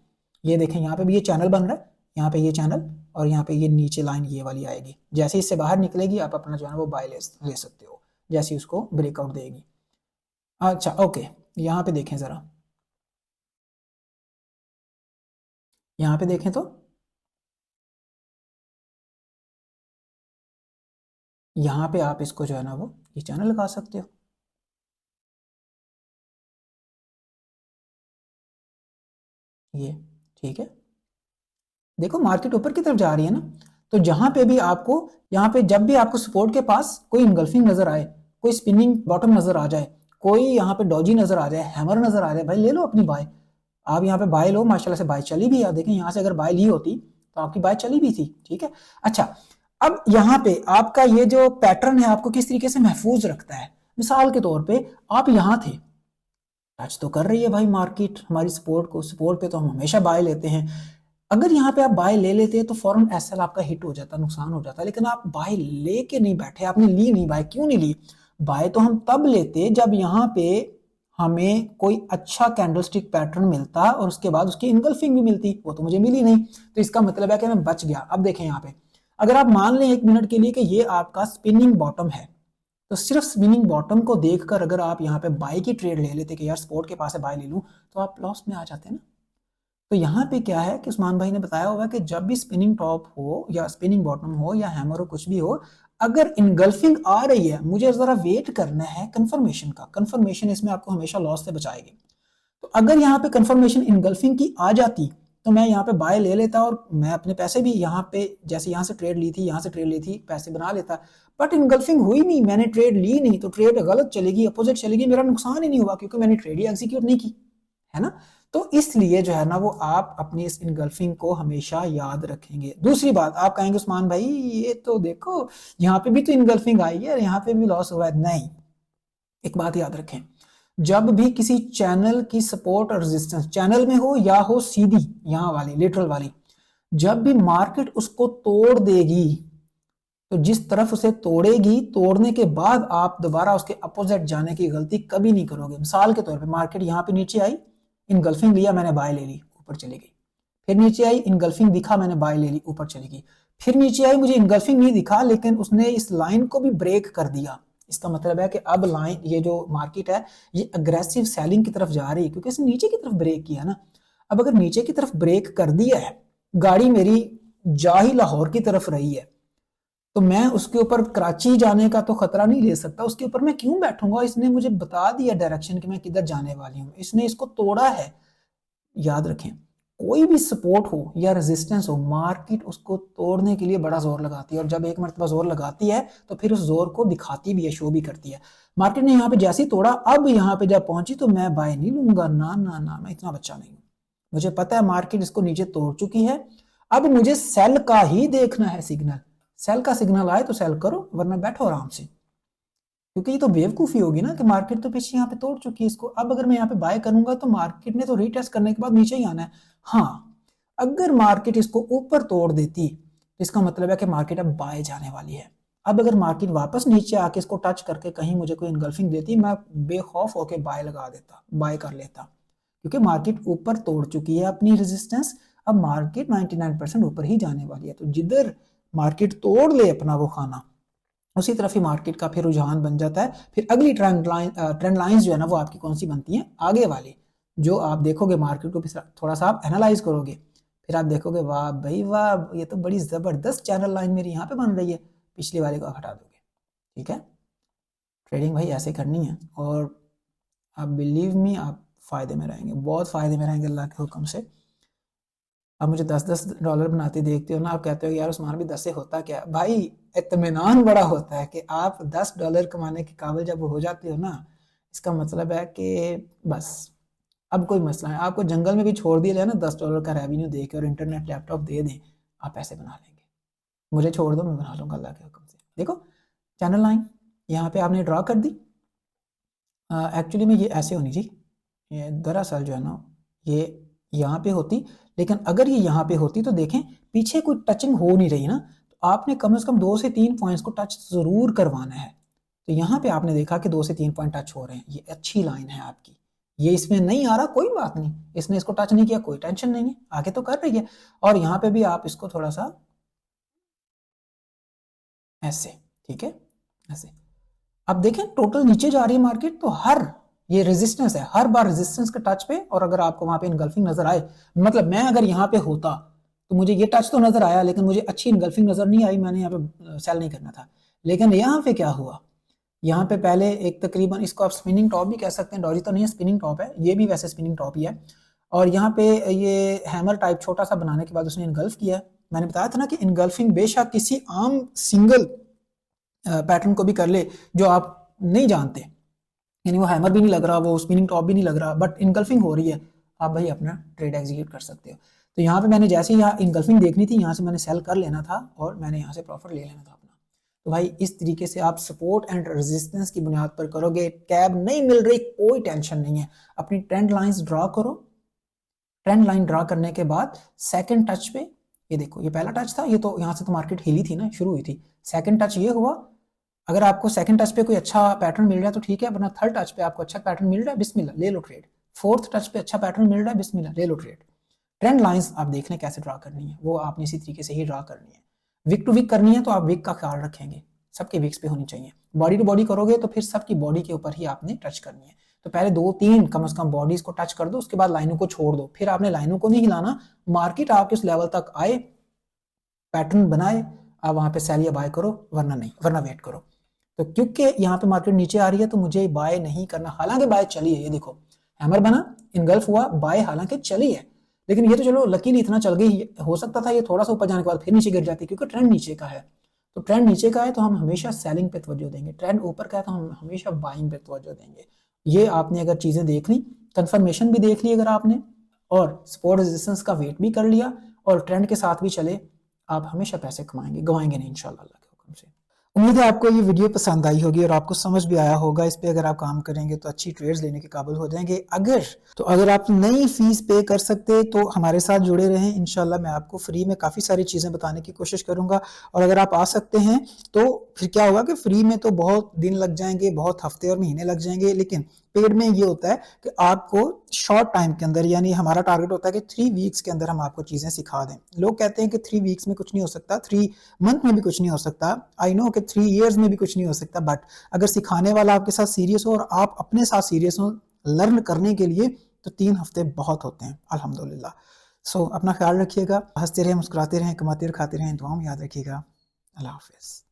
ये देखें यहाँ पे भी ये चैनल बन रहा है, यहाँ पे ये चैनल, और यहाँ पे ये नीचे लाइन ये वाली आएगी, जैसे इससे बाहर निकलेगी आप अपना जो है वो बाय ले सकते हो, जैसे उसको ब्रेकआउट देगी। अच्छा ओके, यहाँ पे देखें जरा, यहाँ पे देखें तो यहाँ पे आप इसको जो है ना वो ये चैनल लगा सकते हो, ये ठीक है। देखो मार्केट ऊपर की तरफ जा रही है ना, तो जहां पे भी आपको, यहाँ पे जब भी आपको सपोर्ट के पास कोई इनगल्फिंग नजर आए, कोई स्पिनिंग बॉटम नजर आ जाए, कोई यहाँ पे डॉजी नजर आ जाए, हैमर नजर आ जाए, भाई ले लो अपनी बाय। आप यहाँ पे बाय लो, माशाल्लाह से बाय चली भी है, देखें यहाँ से अगर बाय ली होती तो आपकी बाय चली भी थी, ठीक है। अच्छा, अब यहाँ पे आपका ये जो पैटर्न है आपको किस तरीके से महफूज रखता है। मिसाल के तौर पे आप यहाँ थे, टच तो कर रही है भाई मार्केट हमारी सपोर्ट को, सपोर्ट पे तो हम हमेशा बाय लेते हैं। अगर यहाँ पे आप बाय ले लेते हैं तो फौरन एसएल आपका हिट हो जाता, नुकसान हो जाता, लेकिन आप बाय लेके नहीं बैठे, आपने ली नहीं बाय। क्यों नहीं ली? बाय तो हम तब लेते जब यहाँ पे हमें कोई अच्छा कैंडलस्टिक पैटर्न मिलता और उसके बाद उसकी इनगल्फिंग भी मिलती, वो तो मुझे मिली नहीं, तो इसका मतलब है कि मैं बच गया। अब देखें यहाँ पे, अगर आप मान लें 1 मिनट के लिए कि ये आपका स्पिनिंग बॉटम है, तो सिर्फ स्पिनिंग बॉटम को देखकर अगर आप यहाँ पे बाय की ट्रेड ले लेते कि यार सपोर्ट के पास है बाय ले लूं, तो आप लॉस में आ जाते हैं ना। तो यहाँ पे क्या है कि उस्मान भाई ने बताया होगा कि जब भी स्पिनिंग टॉप हो या स्पिनिंग बॉटम हो या हैमर हो, कुछ भी हो, अगर इनगल्फिंग आ रही है, मुझे जरा वेट करना है कंफर्मेशन का। कंफर्मेशन इसमें आपको हमेशा लॉस से बचाएगी। तो अगर यहाँ पे कंफर्मेशन इनगल्फिंग की आ जाती तो मैं यहाँ पे बाय ले लेता और मैं अपने पैसे भी यहाँ पे, जैसे यहाँ से ट्रेड ली थी, यहाँ से ट्रेड ली थी, पैसे बना लेता। बट इनगल्फिंग हुई नहीं, मैंने ट्रेड ली नहीं, तो ट्रेड गलत चलेगी, अपोजिट चलेगी, मेरा नुकसान ही नहीं हुआ क्योंकि मैंने ट्रेड ही एग्जीक्यूट नहीं की, है ना। तो इसलिए जो है ना वो आप अपनी इस इनगल्फिंग को हमेशा याद रखेंगे। दूसरी बात, आप कहेंगे उस्मान भाई ये तो देखो यहाँ पे भी तो इनगल्फिंग आई है, यहाँ पे भी लॉस हुआ है। नहीं, एक बात याद रखें, जब भी किसी चैनल की सपोर्ट और रेजिस्टेंस चैनल में हो या हो सीधी यहां वाली लिटरल वाली, जब भी मार्केट उसको तोड़ देगी तो जिस तरफ उसे तोड़ेगी, तोड़ने के बाद आप दोबारा उसके अपोजिट जाने की गलती कभी नहीं करोगे। मिसाल के तौर पे मार्केट यहाँ पे नीचे आई, इनगल्फिंग लिया, मैंने बाय ले ली, ऊपर चली गई। फिर नीचे आई, इनगल्फिंग दिखा, मैंने बाय ले ली, ऊपर चली गई। फिर नीचे आई, मुझे इनगल्फिंग नहीं दिखा लेकिन उसने इस लाइन को भी ब्रेक कर दिया। इसका मतलब है कि अब लाइन, ये जो मार्केट है ये अग्रेसिव सेलिंग की तरफ जा रही है क्योंकि इसने नीचे की तरफ ब्रेक किया ना। अब अगर नीचे की तरफ ब्रेक कर दिया है, गाड़ी मेरी जा ही लाहौर की तरफ रही है, तो मैं उसके ऊपर कराची जाने का तो खतरा नहीं ले सकता, उसके ऊपर मैं क्यों बैठूंगा? इसने मुझे बता दिया डायरेक्शन कि मैं किधर जाने वाली हूँ, इसने इसको तोड़ा है। याद रखें, कोई भी सपोर्ट हो या रेजिस्टेंस हो, मार्केट उसको तोड़ने के लिए बड़ा जोर लगाती है, और जब एक मरतबा जोर लगाती है तो फिर उस जोर को दिखाती भी है, शो भी करती है। मार्केट ने यहाँ पे जैसे ही तोड़ा, अब यहाँ पे जब पहुंची तो मैं बाय नहीं लूंगा, ना ना ना, मैं इतना बच्चा नहीं हूं। मुझे पता है मार्केट इसको नीचे तोड़ चुकी है, अब मुझे सेल का ही देखना है सिग्नल। सेल का सिग्नल आए तो सेल करो, वरना बैठो आराम से, क्योंकि ये तो बेवकूफी होगी ना कि मार्केट तो पीछे यहाँ पे तोड़ चुकी है इसको, अब अगर मैं यहाँ पे बाय करूंगा तो मार्केट ने तो रीटेस्ट करने के बाद नीचे ही आना है। हाँ, अगर मार्केट इसको ऊपर तोड़ देती तो इसका मतलब है कि मार्केट अब बाय जाने वाली है। अब अगर मार्केट वापस नीचे आके इसको टच करके कहीं मुझे कोई इनगल्फिंग देती, मैं बेखौफ होकर बाय लगा देता, बाय कर लेता, क्योंकि मार्केट ऊपर तोड़ चुकी है अपनी रेजिस्टेंस। अब मार्केट 99% ऊपर ही जाने वाली है, तो जिधर मार्केट तोड़ ले अपना वो खाना, उसी तरफ ही मार्केट का फिर रुझान बन जाता है। फिर अगली ट्रेंड लाइंस जो है ना वो आपकी कौन सी बनती हैं, आगे वाली, जो आप देखोगे मार्केट को थोड़ा सा आप एनालाइज करोगे, फिर आप देखोगे वाह भाई वाह, ये तो बड़ी जबरदस्त चैनल लाइन मेरी यहाँ पे बन रही है, पिछली वाले को आप हटा दोगे। ठीक है, ट्रेडिंग भाई ऐसे करनी है, और आप बिलीव मी आप फायदे में रहेंगे, बहुत फायदे में रहेंगे अल्लाह के हुक्म से। आप मुझे $10 बनाते देखते हो ना, आप कहते हो यार उस्मान भी 10 से होता क्या भाई, इत्मीनान बड़ा होता है कि आप $10 कमाने के काबिल जब हो जाते हो ना, इसका मतलब है कि बस अब कोई मसला है, आपको जंगल में भी छोड़ दिया जाए ना, $10 का रेवेन्यू दे के और इंटरनेट लैपटॉप दे दें, आप पैसे बना लेंगे। मुझे छोड़ दो, मैं बना लूंगा अल्लाह के हुक्म से। देखो चैनल लाइन यहाँ पे आपने ड्रॉ कर दी, एक्चुअली में ये ऐसे होनी चाहिए, ये दरअसल जो है ना ये यहाँ पे होती, लेकिन अगर ये यहाँ पे होती तो देखें पीछे कोई टचिंग हो नहीं रही ना, तो आपने कम से कम 2 से 3 पॉइंट्स को टच जरूर करवाना है। तो यहाँ पे आपने देखा कि 2 से 3 पॉइंट टच हो रहे हैं, ये अच्छी लाइन है आपकी। ये इसमें नहीं आ रहा कोई बात नहीं, इसने इसको टच नहीं किया कोई टेंशन नहीं है, आगे तो कर रही है। और यहाँ पे भी आप इसको थोड़ा सा ऐसे, ठीक है ऐसे। अब देखें टोटल नीचे जा रही है मार्केट, तो हर ये रेजिस्टेंस है, हर बार रेजिस्टेंस के टच पे, और अगर आपको वहां पे इनगल्फिंग नजर आए, मतलब मैं अगर यहाँ पे होता तो मुझे ये टच तो नजर आया लेकिन मुझे अच्छी इनगल्फिंग नजर नहीं आई, मैंने यहाँ पे सेल नहीं करना था। लेकिन यहाँ पे क्या हुआ, यहाँ पे पहले एक तकरीबन, इसको आप स्पिनिंग टॉप भी कह सकते हैं, डॉजी तो नहीं है, स्पिनिंग टॉप है, ये भी वैसे स्पिनिंग टॉप ही है। और यहाँ पे ये हैमर टाइप छोटा सा बनाने के बाद उसने इनगल्फ किया। मैंने बताया था ना कि इनगल्फिंग बेशक किसी आम सिंगल पैटर्न को भी कर ले जो आप नहीं जानते, यानी वो हैमर भी नहीं लग रहा, वो स्पिनिंग टॉप भी नहीं लग रहा, बट इनगल्फिंग हो रही है, आप भाई अपना ट्रेड एग्जीक्यूट कर सकते हो। तो यहाँ पे मैंने जैसे ही यहाँ इनगल्फिंग देखनी थी, यहाँ से मैंने सेल कर लेना था और मैंने यहाँ से प्रॉफिट ले लेना था अपना। तो भाई इस तरीके से आप सपोर्ट एंड रेजिस्टेंस की बुनियाद पर करोगे। कैब नहीं मिल रही, कोई टेंशन नहीं है, अपनी ट्रेंड लाइंस ड्रॉ करो। ट्रेंड लाइन ड्रॉ करने के बाद सेकंड टच पे, ये देखो ये पहला टच था, ये तो यहाँ से तो मार्केट हिली थी ना, शुरू हुई थी। सेकंड टच ये हुआ, अगर आपको सेकंड टच पे कोई अच्छा पैटर्न मिल रहा है तो ठीक है, वरना थर्ड टच पे आपको अच्छा पैटर्न मिल रहा है, बिस्मिल्लाह ले लो ट्रेड। फोर्थ टच पे अच्छा पैटर्न मिल रहा है, बिस्मिल्लाह ले लो ट्रेड। ट्रेंड लाइंस आप देख लें कैसे ड्रॉ करनी है, वो आपने इसी तरीके से ही ड्रॉ करनी है। विक टू विक करनी है तो आप विक का ख्याल रखेंगे, सबके विक्स पे होनी चाहिए। बॉडी टू बॉडी करोगे तो फिर सबकी बॉडी के ऊपर ही आपने टच करनी है। तो पहले 2-3 कम से कम बॉडीज को टच कर दो, उसके बाद लाइनों को छोड़ दो। फिर आपने लाइनों को नहीं हिलाना, मार्केट आपके उस लेवल तक आए, पैटर्न बनाए, आप वहां पे सेल या बाय करो, वरना नहीं, वरना वेट करो। तो क्योंकि यहाँ पे मार्केट नीचे आ रही है तो मुझे बाय नहीं करना, हालांकि बाय चली है, ये देखो हैमर बना, इनगल्फ हुआ, बाय हालांकि चली है, लेकिन ये तो चलो लकीली इतना चल गई, हो सकता था ये थोड़ा सा ऊपर जाने के बाद फिर नीचे गिर जाती, क्योंकि ट्रेंड नीचे का है। तो ट्रेंड नीचे का है तो हम हमेशा सेलिंग पे तवज्जो देंगे, ट्रेंड ऊपर का है तो हम हमेशा बाइंग पे तवज्जो देंगे। ये आपने अगर चीजें देख ली, कंफर्मेशन भी देख ली अगर आपने, और सपोर्ट रेजिस्टेंस का वेट भी कर लिया, और ट्रेंड के साथ भी चले, आप हमेशा पैसे कमाएंगे, गवाएंगे नहीं इंशाल्लाह अल्लाह के हुक्म से। उम्मीद है आपको ये वीडियो पसंद आई होगी और आपको समझ भी आया होगा। इस पे अगर आप काम करेंगे तो अच्छी ट्रेड्स लेने के काबिल हो जाएंगे। अगर आप नई फीस पे कर सकते तो हमारे साथ जुड़े रहें, इंशाल्लाह मैं आपको फ्री में काफ़ी सारी चीज़ें बताने की कोशिश करूंगा। और अगर आप आ सकते हैं तो फिर क्या होगा कि फ्री में तो बहुत दिन लग जाएंगे, बहुत हफ्ते और महीने लग जाएंगे, लेकिन पेड में ये होता है कि आपको शॉर्ट टाइम के अंदर, यानी हमारा टारगेट होता है कि 3 वीक्स के अंदर हम आपको चीज़ें सिखा दें। लोग कहते हैं कि 3 वीक्स में कुछ नहीं हो सकता, 3 मंथ में भी कुछ नहीं हो सकता, आई नो कि 3 ईयर्स में भी कुछ नहीं हो सकता, बट अगर सिखाने वाला आपके साथ सीरियस हो और आप अपने साथ सीरियस हो लर्न करने के लिए, तो 3 हफ्ते बहुत होते हैं अल्हम्दुलिल्लाह। सो अपना ख्याल रखिएगा, हंसते रहें, मुस्कुराते रहें, कमाते और खाते रहें, दुआओं में याद रखिएगा। अल्लाह हाफिज़।